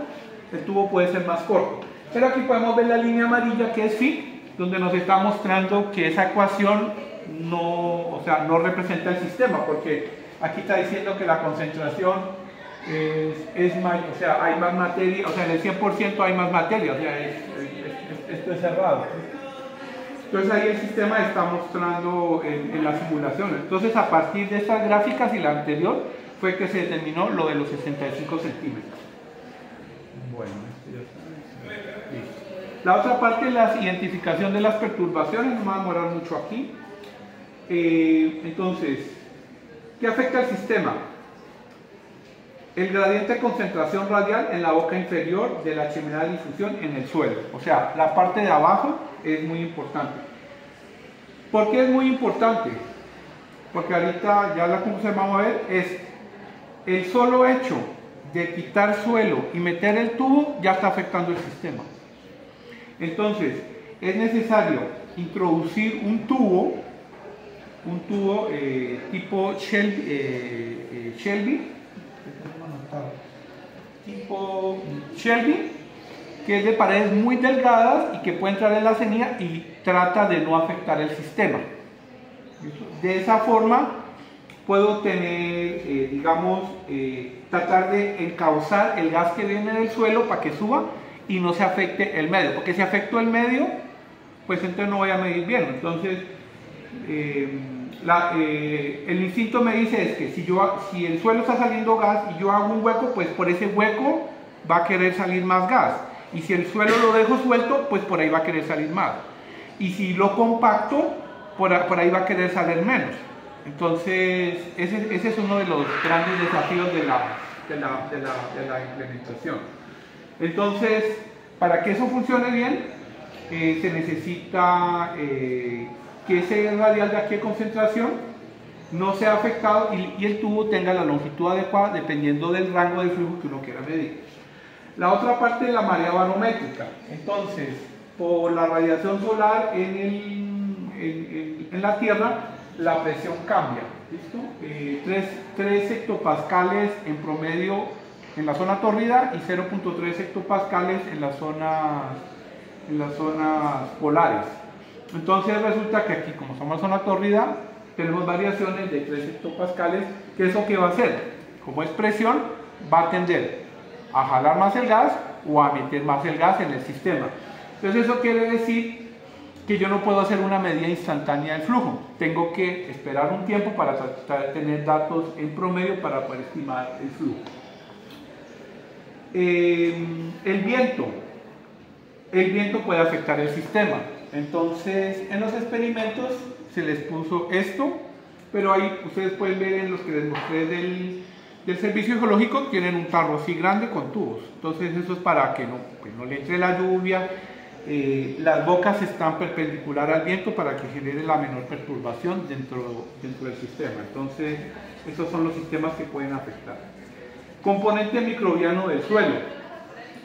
el tubo puede ser más corto. Pero aquí podemos ver la línea amarilla que es FIC, donde nos está mostrando que esa ecuación no representa el sistema, porque aquí está diciendo que la concentración es mayor, o sea, hay más materia, o sea, en el 100% hay más materia, o sea, esto es cerrado. Entonces ahí el sistema está mostrando en la simulación. Entonces a partir de estas gráficas y la anterior fue que se determinó lo de los 65 centímetros. Bueno, la otra parte es la identificación de las perturbaciones, no me va a demorar mucho aquí. Entonces, ¿qué afecta al sistema? el gradiente de concentración radial en la boca inferior de la chimenea de difusión en el suelo. O sea, la parte de abajo es muy importante. ¿Por qué es muy importante? Porque ahorita ya la conclusión vamos a ver es el solo hecho de quitar suelo y meter el tubo ya está afectando el sistema. Entonces, es necesario introducir un tubo tipo Shelby, que es de paredes muy delgadas y que puede entrar en la semilla y trata de no afectar el sistema. De esa forma puedo tener, tratar de encauzar el gas que viene del suelo para que suba y no se afecte el medio, porque si afecto el medio, pues entonces no voy a medir bien. Entonces, el instinto me dice es que si el suelo está saliendo gas y yo hago un hueco, pues por ese hueco va a querer salir más gas. Y si el suelo lo dejo suelto, pues por ahí va a querer salir más. Y si lo compacto, por ahí va a querer salir menos. Entonces, ese es uno de los grandes desafíos de la implementación. Entonces, para que eso funcione bien, se necesita que ese radial de aquí de concentración no sea afectado y el tubo tenga la longitud adecuada dependiendo del rango de flujo que uno quiera medir. La otra parte es la marea barométrica. Entonces, por la radiación solar en la Tierra, la presión cambia. ¿Listo? 3 hectopascales en promedio en la zona tórrida y 0.3 hectopascales en las zonas polares. Entonces resulta que aquí, como somos zona tórrida, tenemos variaciones de 3 hectopascales, que eso que va a hacer, como es presión, va a tender a jalar más el gas o a meter más el gas en el sistema. Entonces eso quiere decir que yo no puedo hacer una medida instantánea del flujo, tengo que esperar un tiempo para tratar de tener datos en promedio para poder estimar el flujo. El viento puede afectar el sistema. Entonces, en los experimentos se les puso esto, pero ahí ustedes pueden ver en los que les mostré del servicio geológico, tienen un tarro así grande con tubos. Entonces, eso es para que no le entre la lluvia. Las bocas están perpendicular al viento para que genere la menor perturbación dentro del sistema. Entonces, estos son los sistemas que pueden afectar. Componente microbiano del suelo.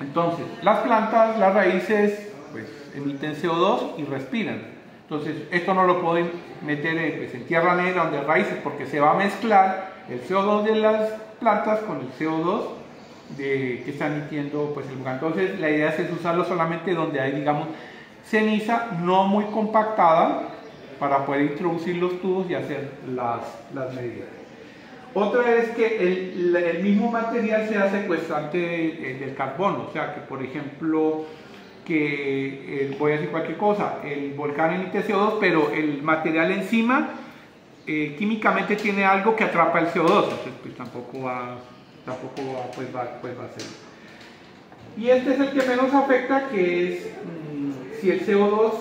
Entonces, las plantas, las raíces, pues emiten CO2 y respiran. Entonces, esto no lo pueden meter en tierra negra donde hay raíces, porque se va a mezclar el CO2 de las plantas con el CO2 que está emitiendo pues, el lugar. Entonces, la idea es usarlo solamente donde hay, digamos, ceniza no muy compactada para poder introducir los tubos y hacer las medidas. Otra es que el mismo material sea secuestrante del carbono, o sea que por ejemplo, voy a decir cualquier cosa, el volcán emite CO2, pero el material encima químicamente tiene algo que atrapa el CO2, entonces pues tampoco va a ser. Y este es el que menos afecta, que es si el CO2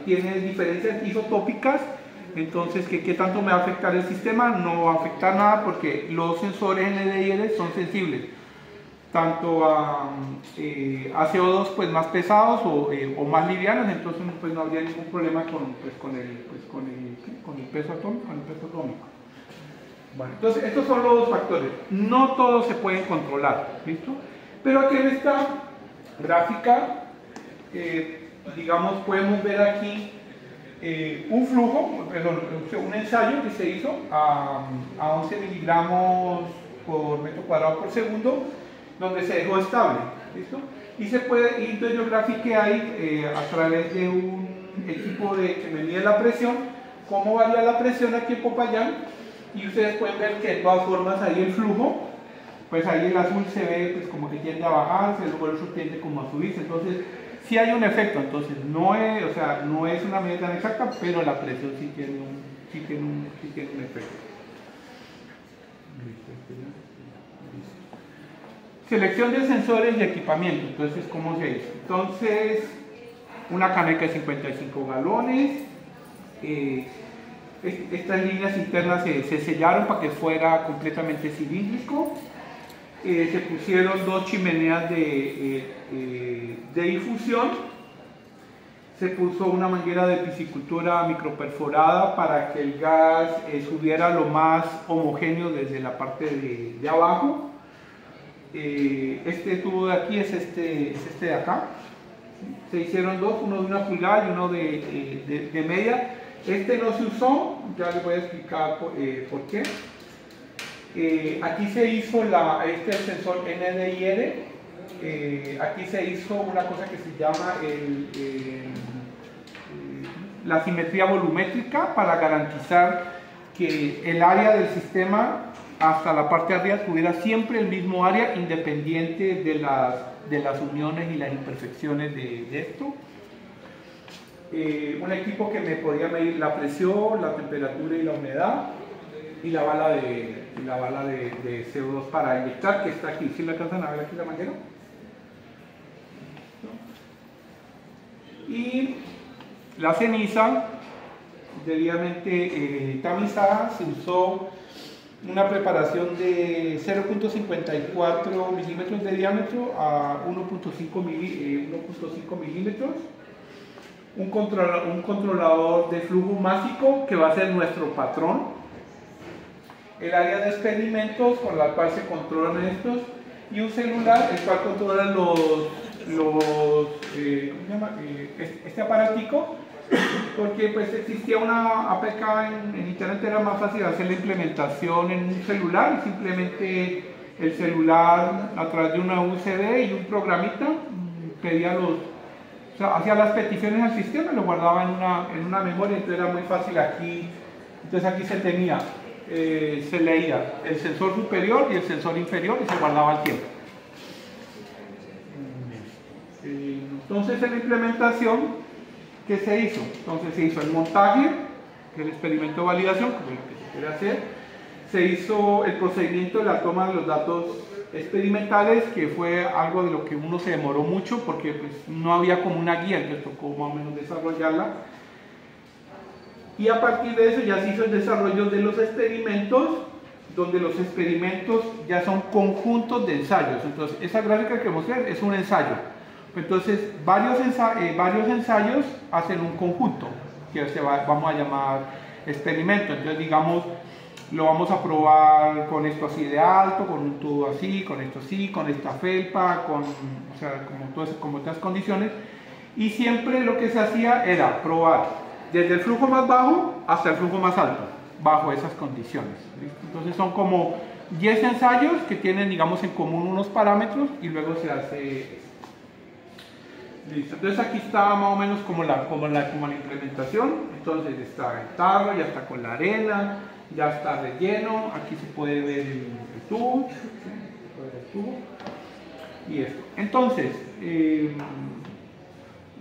tiene diferencias isotópicas. Entonces, ¿qué tanto me va a afectar el sistema? No va a afectar nada porque los sensores NDIR son sensibles tanto a CO2 pues, más pesados o más livianos, entonces pues, no habría ningún problema con el peso atómico. Bueno, entonces estos son los factores. No todos se pueden controlar, ¿listo? Pero aquí en esta gráfica, digamos, podemos ver aquí un flujo, un ensayo que se hizo a 11 miligramos por metro cuadrado por segundo, donde se dejó estable, ¿listo? Y entonces yo grafiqué ahí a través de un equipo que me mide la presión, cómo varía la presión aquí en Popayán, y ustedes pueden ver que de todas formas ahí el flujo, pues ahí el azul se ve pues como que tiende a bajarse, luego el otro tiende como a subirse, entonces sí hay un efecto, entonces no es una medida tan exacta, pero la presión sí tiene un efecto. Selección de sensores y equipamiento. Entonces, ¿cómo se hizo? Entonces, una caneca de 55 galones, Estas líneas internas se sellaron para que fuera completamente cilíndrico. Se pusieron 2 chimeneas de difusión. Se puso una manguera de piscicultura microperforada para que el gas subiera lo más homogéneo desde la parte de abajo. Este tubo de aquí es este de acá. Se hicieron 2, uno de 1 pulgada y uno de media. Este no se usó, ya les voy a explicar por qué. Aquí se hizo este sensor NDIR. Aquí se hizo una cosa que se llama la simetría volumétrica para garantizar que el área del sistema hasta la parte de arriba tuviera siempre el mismo área independiente de las uniones y las imperfecciones de esto. Un equipo que me podía medir la presión, la temperatura y la humedad, y la bala de CO2 para inyectar, que está aquí. ¿Sí me alcanzan a ver aquí la manguera? Y la ceniza debidamente tamizada. Se usó una preparación de 0.54 milímetros de diámetro a 1.5 milímetros. Un controlador de flujo másico que va a ser nuestro patrón. El área de experimentos con la cual se controlan estos, y un celular el cual controla este aparatico, porque pues existía una APK en internet, era más fácil hacer la implementación en un celular, y simplemente el celular a través de una USB y un programita pedía hacía las peticiones al sistema y lo guardaba en una memoria, entonces era muy fácil aquí. Entonces aquí se tenía, se leía el sensor superior y el sensor inferior y se guardaba el tiempo. Entonces en la implementación, ¿qué se hizo? Entonces se hizo el montaje, que es el experimento de validación, como lo que se quiere hacer. Se hizo el procedimiento de la toma de los datos experimentales, que fue algo de lo que uno se demoró mucho porque pues, no había como una guía, entonces tocó más o menos desarrollarla. Y a partir de eso ya se hizo el desarrollo de los experimentos, donde los experimentos ya son conjuntos de ensayos. Entonces esa gráfica que mostré es un ensayo. Entonces varios ensayos hacen un conjunto, que vamos a llamar experimento. Entonces digamos, lo vamos a probar con esto así de alto, con un tubo así, con esto así, con esta felpa, como todas condiciones. Y siempre lo que se hacía era probar desde el flujo más bajo hasta el flujo más alto, bajo esas condiciones. ¿Listo? Entonces son como 10 ensayos que tienen, digamos, en común unos parámetros y luego se hace. Listo. Entonces aquí está más o menos como la implementación. Entonces está el tarro, ya está con la arena, ya está relleno. Aquí se puede ver el tubo, y esto. Entonces,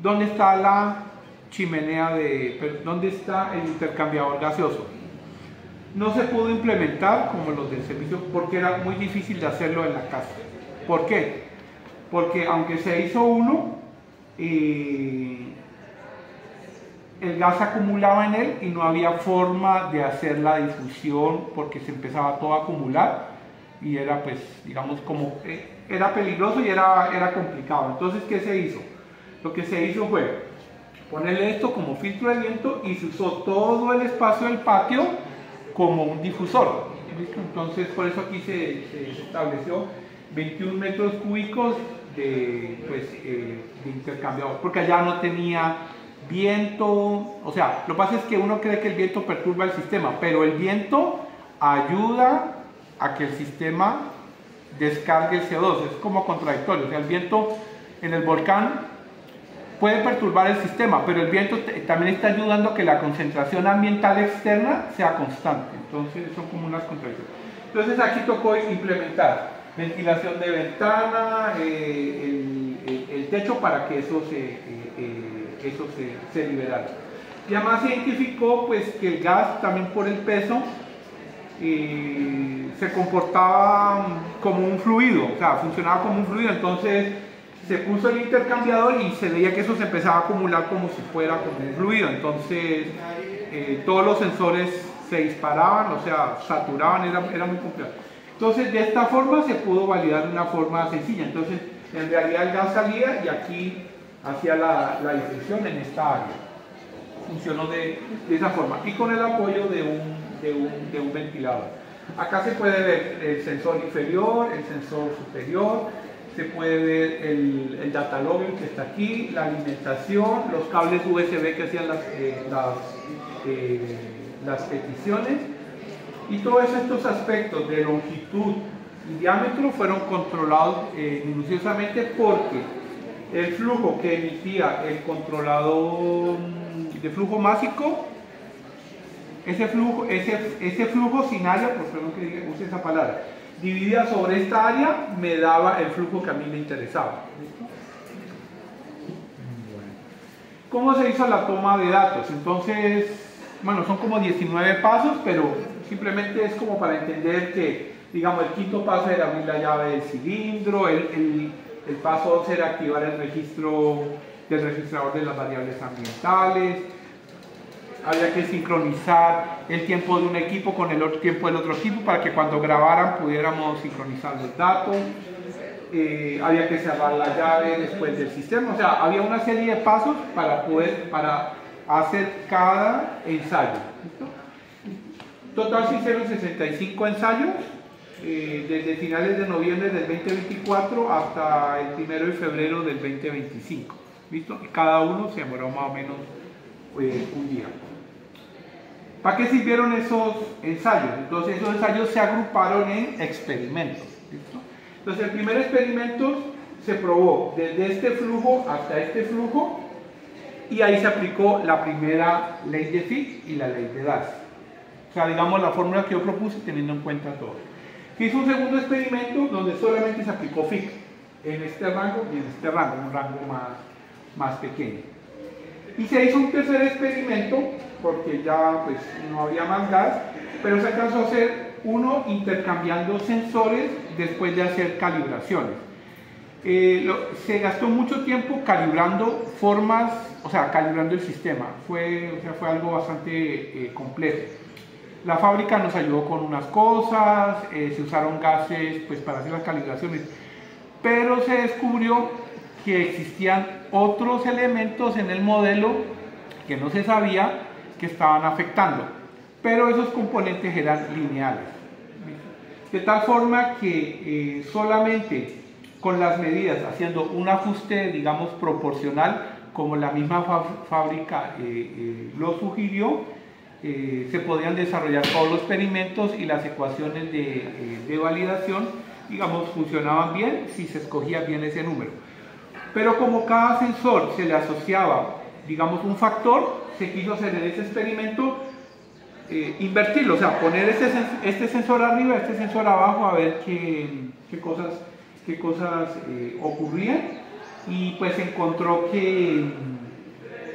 ¿dónde está la chimenea dónde está el intercambiador gaseoso? No se pudo implementar como los del servicio porque era muy difícil de hacerlo en la casa. ¿Por qué? Porque aunque se hizo uno, el gas se acumulaba en él y no había forma de hacer la difusión porque se empezaba todo a acumular y era, pues, digamos, como era peligroso y era complicado. Entonces, ¿qué se hizo? Lo que se hizo fue ponerle esto como filtro de viento y se usó todo el espacio del patio como un difusor. ¿Listo? Entonces, por eso aquí se estableció 21 metros cúbicos de intercambiador, porque allá no tenía viento. O sea, lo que pasa es que uno cree que el viento perturba el sistema, pero el viento ayuda a que el sistema descargue el CO2, es como contradictorio. O sea, el viento en el volcán puede perturbar el sistema, pero el viento también está ayudando a que la concentración ambiental externa sea constante. Entonces son como unas contradicciones. Entonces aquí tocó implementar ventilación de ventana, el techo, para que eso se liberara. Y además se identificó pues, que el gas, también por el peso, se comportaba como un fluido, o sea, funcionaba como un fluido. Entonces se puso el intercambiador y se veía que eso se empezaba a acumular como si fuera como un fluido. Entonces todos los sensores se disparaban, o sea, saturaban, era muy complejo. Entonces, de esta forma se pudo validar de una forma sencilla. Entonces, en realidad el gas salía y aquí hacía la distinción en esta área. Funcionó de esa forma y con el apoyo de un ventilador. Acá se puede ver el sensor inferior, el sensor superior, se puede ver el data logger que está aquí, la alimentación, los cables USB que hacían las peticiones, y todos estos aspectos de longitud y diámetro fueron controlados minuciosamente, porque el flujo que emitía el controlador de flujo másico, ese flujo sin área, por favor que use esa palabra, dividida sobre esta área, me daba el flujo que a mí me interesaba. ¿Cómo se hizo la toma de datos? Entonces, bueno, son como 19 pasos, pero simplemente es como para entender que, digamos, el quinto paso era abrir la llave del cilindro, el paso 11 era activar el registro del registrador de las variables ambientales, había que sincronizar el tiempo de un equipo con el otro tiempo del otro equipo para que cuando grabaran pudiéramos sincronizar los datos, había que cerrar la llave después del sistema, o sea, había una serie de pasos para hacer cada ensayo. ¿Listo? Total se hicieron 65 ensayos, desde finales de noviembre del 2024 hasta el 1 de febrero del 2025. ¿Listo? Y cada uno se demoró más o menos un día. ¿Para qué sirvieron esos ensayos? Entonces esos ensayos se agruparon en experimentos. ¿Listo? Entonces el primer experimento se probó desde este flujo hasta este flujo, y ahí se aplicó la primera ley de Fick y la ley de Darcy. O sea, digamos la fórmula que yo propuse teniendo en cuenta todo. Hizo un segundo experimento donde solamente se aplicó Fick en este rango y en este rango, un rango más pequeño. Y se hizo un tercer experimento porque ya pues no había más gas, pero se alcanzó a hacer uno intercambiando sensores después de hacer calibraciones. Se gastó mucho tiempo calibrando formas, o sea, calibrando el sistema. Fue algo bastante complejo. La fábrica nos ayudó con unas cosas, se usaron gases pues, para hacer las calibraciones, pero se descubrió que existían otros elementos en el modelo que no se sabía que estaban afectando, pero esos componentes eran lineales. De tal forma que solamente con las medidas, haciendo un ajuste, digamos, proporcional, como la misma fábrica lo sugirió, se podían desarrollar todos los experimentos y las ecuaciones de validación, digamos, funcionaban bien si se escogía bien ese número. Pero como cada sensor se le asociaba, digamos, un factor, se quiso hacer en ese experimento invertirlo, o sea, poner este sensor arriba, este sensor abajo, a ver qué cosas ocurrían, y pues encontró que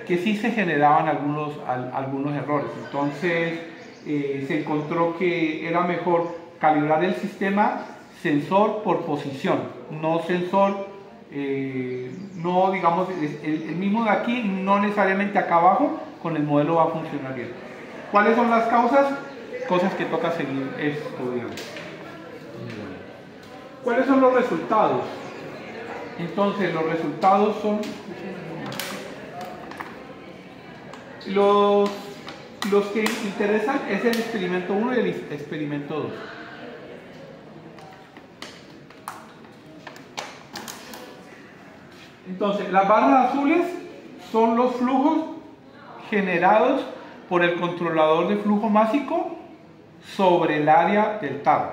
sí se generaban algunos errores. Entonces se encontró que era mejor calibrar el sistema sensor por posición, no sensor, no digamos, el mismo de aquí, no necesariamente acá abajo, con el modelo va a funcionar bien. ¿Cuáles son las causas? Cosas que toca seguir estudiando. ¿Cuáles son los resultados? Entonces, los resultados son los que interesan es el experimento 1 y el experimento 2. Entonces, las barras azules son los flujos generados por el controlador de flujo másico sobre el área del tarro.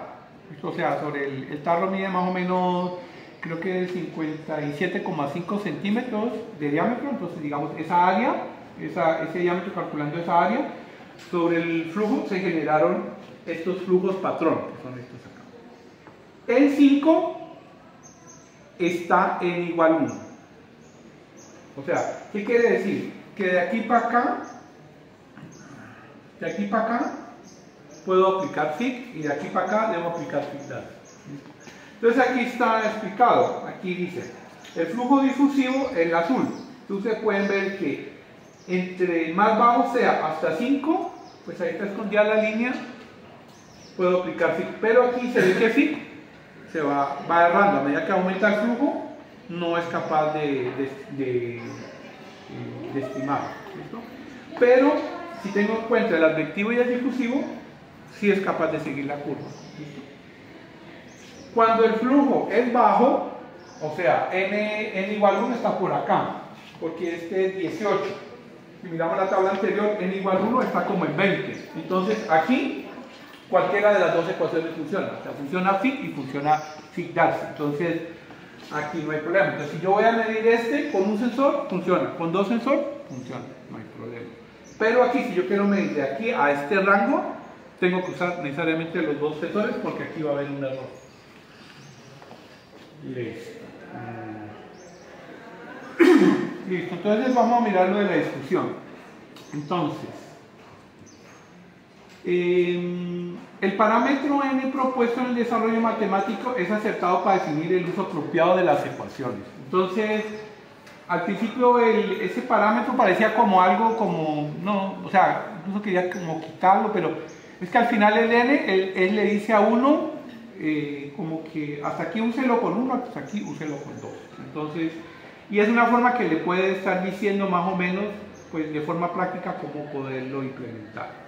O sea, sobre el tarro mide más o menos, creo que 57,5 centímetros de diámetro. Entonces, digamos, esa área, ese diámetro, calculando esa área, sobre el flujo se generaron estos flujos patrón, que son estos acá. El 5 está en igual 1. O sea, ¿qué quiere decir? Que de aquí para acá, puedo aplicar Fick, y de aquí para acá debo aplicar Fick-Darcy. Entonces aquí está explicado, aquí dice, el flujo difusivo en azul. Entonces pueden ver que entre más bajo sea, hasta 5, pues ahí está escondida la línea, puedo aplicar FIC. Pero aquí se ve que FIC se va errando. A medida que aumenta el flujo, no es capaz de estimar. ¿Listo? Pero si tengo en cuenta el advectivo y el difusivo, sí es capaz de seguir la curva. ¿Listo? Cuando el flujo es bajo, o sea, n igual 1 está por acá, porque este es 18. Si miramos la tabla anterior, n igual 1 está como en 20. Entonces aquí, cualquiera de las dos ecuaciones funciona. O sea, funciona FIC y funciona FIC-Darcy. Entonces, aquí no hay problema. Entonces, si yo voy a medir este con un sensor, funciona. Con dos sensores, funciona. No hay problema. Pero aquí, si yo quiero medir de aquí a este rango, tengo que usar necesariamente los dos sensores porque aquí va a haber un error. Listo. Listo. Entonces, vamos a mirar lo de la discusión. Entonces, el parámetro n propuesto en el desarrollo matemático es acertado para definir el uso apropiado de las ecuaciones. Entonces, al principio ese parámetro parecía como algo como, no, o sea, incluso quería como quitarlo, pero es que al final el n, él le dice a uno como que hasta aquí úselo con 1, hasta aquí úselo con 2. Entonces, y es una forma que le puede estar diciendo más o menos, pues de forma práctica, cómo poderlo implementar.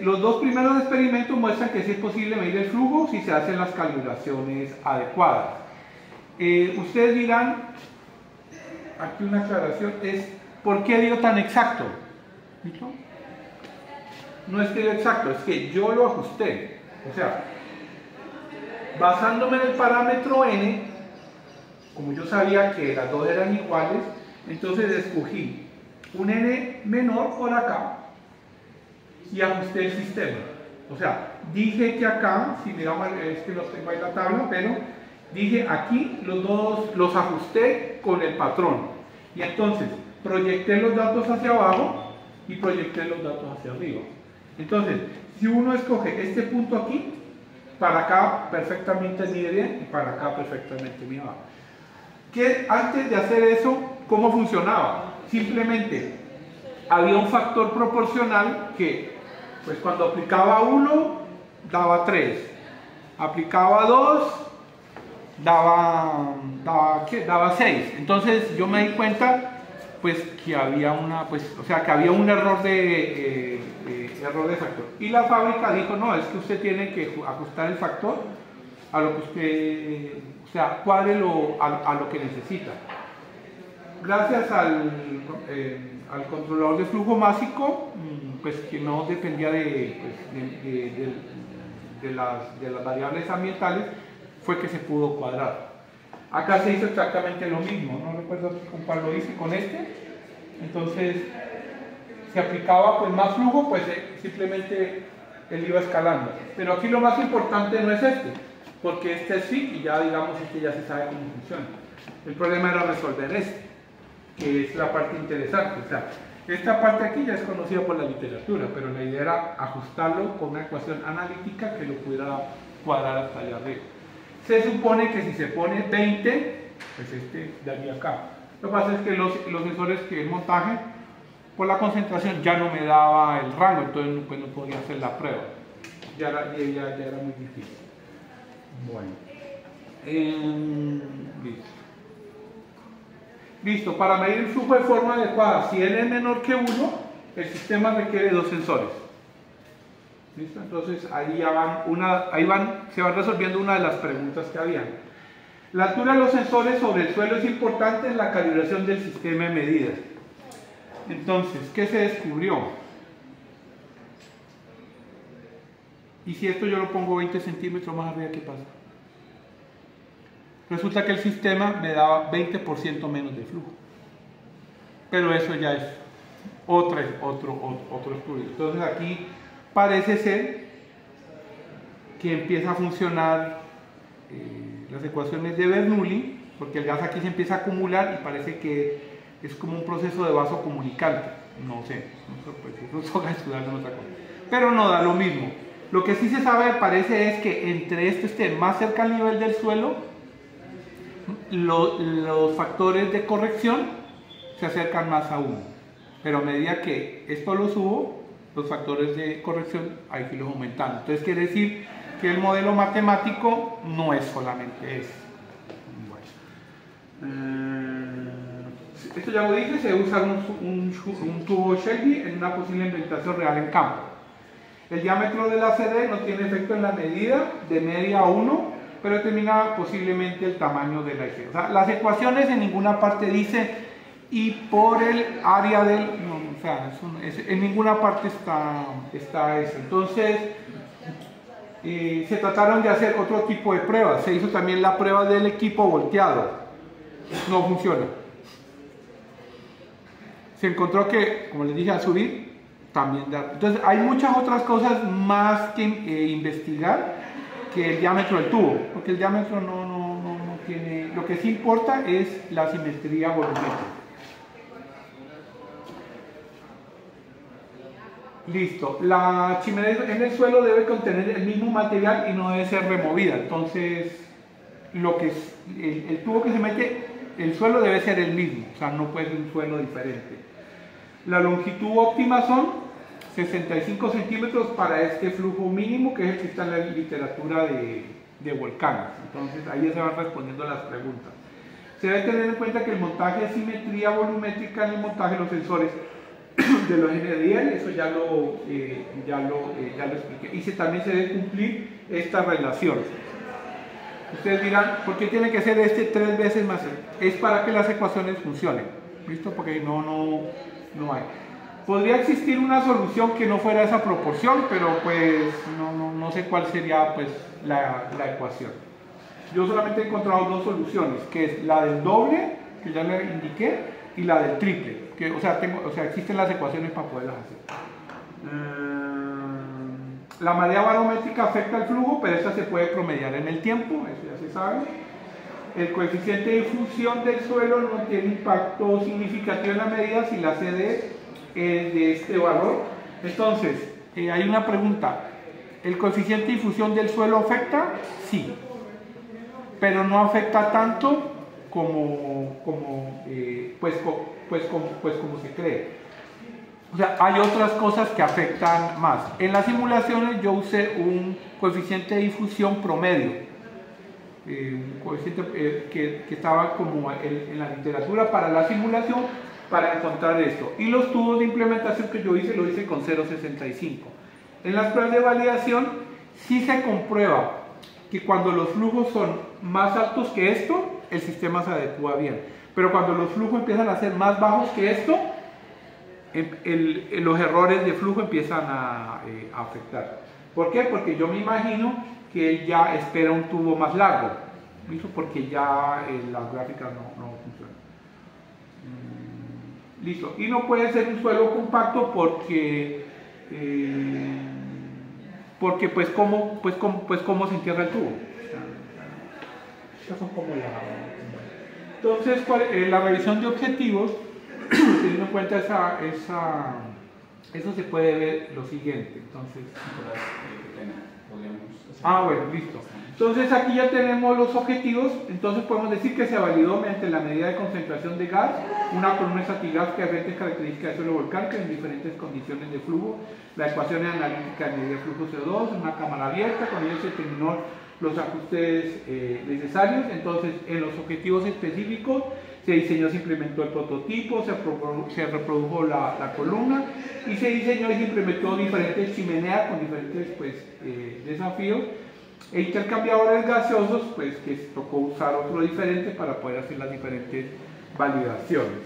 Los dos primeros experimentos muestran que sí es posible medir el flujo si se hacen las calibraciones adecuadas. Ustedes dirán, aquí una aclaración, es ¿por qué dio tan exacto? ¿Listo? No es que dio exacto, es que yo lo ajusté. O sea, basándome en el parámetro n, como yo sabía que las dos eran iguales, entonces escogí un n menor por acá y ajusté el sistema. O sea, dije que acá, si miramos, es que no tengo ahí la tabla, pero dije aquí los dos los ajusté con el patrón. Y entonces proyecté los datos hacia abajo y proyecté los datos hacia arriba. Entonces, si uno escoge este punto aquí, para acá perfectamente mide bien y para acá perfectamente mide abajo. Que antes de hacer eso, ¿cómo funcionaba? Simplemente había un factor proporcional que, pues cuando aplicaba 1, daba 3. Aplicaba 2, daba 6. Entonces yo me di cuenta, pues, que había que había un error de factor. Y la fábrica dijo, no, es que usted tiene que ajustar el factor a lo que usted, o sea, cuádrelo a lo que necesita. Gracias al controlador de flujo másico, pues que no dependía de las variables ambientales, fue que se pudo cuadrar. Acá se hizo exactamente lo mismo, no recuerdo con cuál lo hice, con este. Entonces, si aplicaba pues más flujo, pues simplemente él iba escalando. Pero aquí lo más importante no es este, porque este es FIC y ya digamos que ya se sabe cómo funciona. El problema era resolver este, que es la parte interesante. O sea, esta parte aquí ya es conocida por la literatura, pero la idea era ajustarlo con una ecuación analítica que lo pudiera cuadrar hasta allá arriba. Se supone que si se pone 20, pues este daría acá. Lo que pasa es que los sensores que el montaje, por la concentración ya no me daba el rango, entonces pues no podía hacer la prueba. Ya era muy difícil. Bueno. Listo. Listo, para medir el flujo de forma adecuada, si n es menor que 1, el sistema requiere dos sensores. ¿Listo? Entonces ahí se van resolviendo una de las preguntas que habían. La altura de los sensores sobre el suelo es importante en la calibración del sistema de medidas. Entonces, ¿qué se descubrió? Y si esto yo lo pongo 20 centímetros más arriba, ¿qué pasa? Resulta que el sistema me daba 20% menos de flujo. Pero eso ya es otro estudio. Entonces aquí parece ser que empieza a funcionar las ecuaciones de Bernoulli, porque el gas aquí se empieza a acumular y parece que es como un proceso de vaso comunicante. No sé, pues eso toca estudiar en otra cosa. Pero no da lo mismo. Lo que sí se sabe, parece, es que entre esté más cerca al nivel del suelo, los factores de corrección se acercan más a 1. Pero a medida que esto lo subo, los factores de corrección hay que irlos aumentando. Entonces quiere decir que el modelo matemático no es solamente eso. Esto ya lo dije, se usa un tubo Shelby en una posible implementación real en campo. El diámetro de la CD no tiene efecto en la medida de media a 1, pero determina posiblemente el tamaño de la IG. O sea, las ecuaciones en ninguna parte dice y por el área del... No, o sea, en ninguna parte está eso. Entonces, se trataron de hacer otro tipo de pruebas. Se hizo también la prueba del equipo volteado. No funciona. Se encontró que, como les dije, al subir también da. Entonces hay muchas otras cosas más que investigar que el diámetro del tubo, porque el diámetro no tiene. Lo que sí importa es la simetría volumétrica. Listo. La chimenea en el suelo debe contener el mismo material y no debe ser removida. Entonces, lo que es, el tubo que se mete, el suelo debe ser el mismo, o sea, no puede ser un suelo diferente. La longitud óptima son 65 centímetros para este flujo mínimo, que es el que está en la literatura de volcanes. Entonces, ahí ya se van respondiendo las preguntas. Se debe tener en cuenta que el montaje de simetría volumétrica en el montaje de los sensores de los NDL, eso ya lo expliqué. Y también se debe cumplir esta relación. Ustedes dirán, ¿por qué tiene que ser 3 veces más? Es para que las ecuaciones funcionen, ¿listo? Porque no hay. Podría existir una solución que no fuera esa proporción, pero pues no sé cuál sería pues la ecuación. Yo solamente he encontrado 2 soluciones, que es la del doble, que ya le indiqué, y la del triple, que, o sea, existen las ecuaciones para poderlas hacer. La marea barométrica afecta al flujo, pero esta se puede promediar en el tiempo, eso ya se sabe. El coeficiente de difusión del suelo no tiene impacto significativo en la medida si la CD es de este valor. Entonces, hay una pregunta. ¿El coeficiente de difusión del suelo afecta? Sí, pero no afecta tanto como se cree. O sea, hay otras cosas que afectan más. En las simulaciones yo usé un coeficiente de difusión promedio, un coeficiente que estaba como en la literatura para la simulación para encontrar esto. Y los tubos de implementación que yo hice, lo hice con 0.65. En las pruebas de validación sí se comprueba que cuando los flujos son más altos que esto, el sistema se adecua bien. Pero cuando los flujos empiezan a ser más bajos que esto, los errores de flujo empiezan a afectar. ¿Por qué? Porque yo me imagino que él ya espera un tubo más largo, ¿listo? Porque ya las gráficas no funcionan. Listo. Y no puede ser un suelo compacto porque pues cómo se entierra el tubo. Estas son como Entonces, la revisión de objetivos, teniendo en cuenta eso se puede ver lo siguiente. Entonces, bueno, listo. Entonces aquí ya tenemos los objetivos. Entonces podemos decir que se validó mediante la medida de concentración de gas una columna estratigráfica de diferentes características de suelo volcánico en diferentes condiciones de flujo, la ecuación analítica de medida de flujo CO2 en una cámara abierta. Con ello se determinó los ajustes necesarios. Entonces, en los objetivos específicos se diseñó, se implementó el prototipo, se reprodujo la columna y se diseñó y se implementó diferentes chimeneas con diferentes desafíos e intercambiadores gaseosos, pues que tocó usar otro diferente para poder hacer las diferentes validaciones.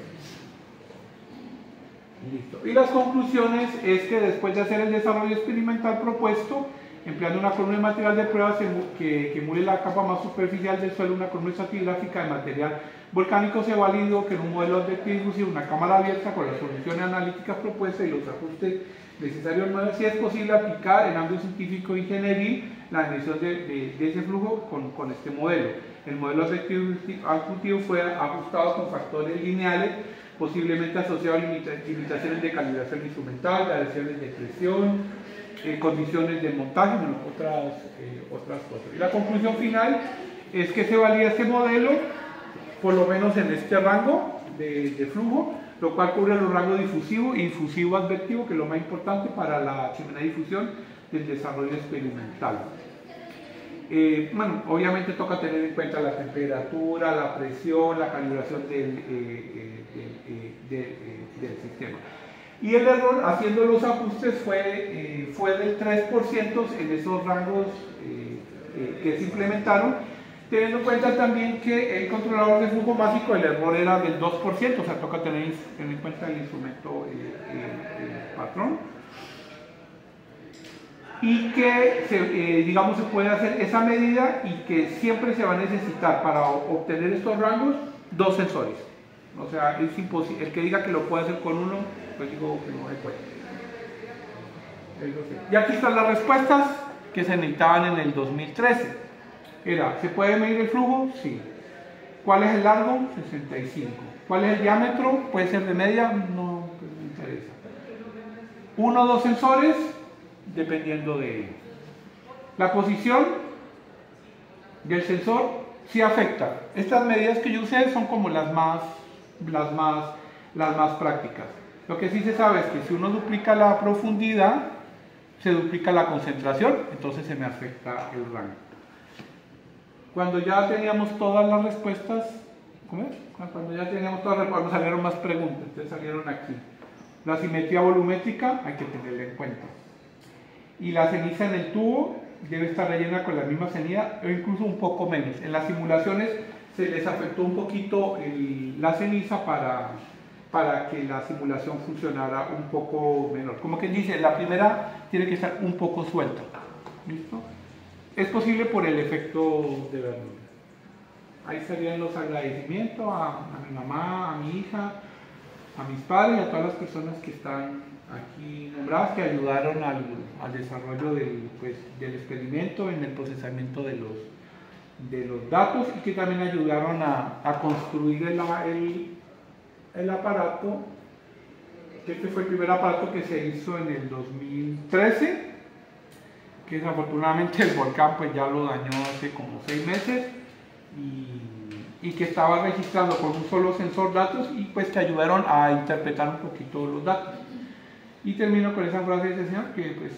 Listo. Y las conclusiones es que después de hacer el desarrollo experimental propuesto, empleando una columna de material de prueba que emule la capa más superficial del suelo, una columna estratigráfica de material volcánico, se validó que en un modelo de difusión, una cámara abierta con las soluciones analíticas propuestas y los ajustes necesarios nuevos, si es posible aplicar en ámbito científico e ingenieril la medición de ese flujo con este modelo. El modelo adjuntivo fue ajustado con factores lineales, posiblemente asociados a limitaciones de calibración instrumental, variaciones de presión, condiciones de montaje, bueno, otras cosas. Y la conclusión final es que se valida este modelo, por lo menos en este rango de flujo, lo cual cubre los rangos difusivo y difusivo advertivo, que es lo más importante para la chimenea de difusión del desarrollo experimental. Bueno, obviamente toca tener en cuenta la temperatura, la presión, la calibración del sistema. Y el error haciendo los ajustes fue del 3% en esos rangos que se implementaron, teniendo en cuenta también que el controlador de flujo básico, el error era del 2%, o sea, toca tener en cuenta el instrumento patrón. Y que digamos se puede hacer esa medida y que siempre se va a necesitar para obtener estos rangos 2 sensores. O sea, es imposible. El que diga que lo puede hacer con uno, pues digo que no se puede. Y aquí están las respuestas que se necesitaban en el 2013. Era, ¿se puede medir el flujo? Sí. ¿Cuál es el largo? 65. ¿Cuál es el diámetro? ¿Puede ser de media? No, pues me interesa. 1 o 2 sensores, dependiendo de ello. La posición del sensor sí afecta. Estas medidas que yo usé son como las más prácticas. Lo que sí se sabe es que si uno duplica la profundidad, se duplica la concentración, entonces se me afecta el rango. Cuando ya teníamos todas las respuestas, ¿cómo es? Cuando ya teníamos todas las respuestas, salieron más preguntas, entonces salieron aquí. La simetría volumétrica hay que tenerla en cuenta. Y la ceniza en el tubo debe estar rellena con la misma ceniza o incluso un poco menos. En las simulaciones se les afectó un poquito la ceniza para que la simulación funcionara un poco menor. Como que dice, la primera tiene que estar un poco suelta. ¿Listo? Es posible por el efecto de Bernoulli. Ahí estarían los agradecimientos a mi mamá, a mi hija, a mis padres y a todas las personas que están aquí nombradas, que ayudaron al desarrollo del experimento en el procesamiento de los datos y que también ayudaron a construir el aparato, que este fue el primer aparato que se hizo en el 2013, que desafortunadamente el volcán pues ya lo dañó hace como 6 meses y que estaba registrando con un solo sensor datos y pues que ayudaron a interpretar un poquito los datos. Y termino con esa frase de ese señor que pues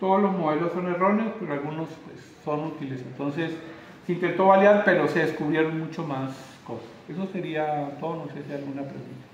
todos los modelos son erróneos, pero algunos pues son útiles. Entonces se intentó validar, pero se descubrieron mucho más cosas. Eso sería todo, no sé si hay alguna pregunta.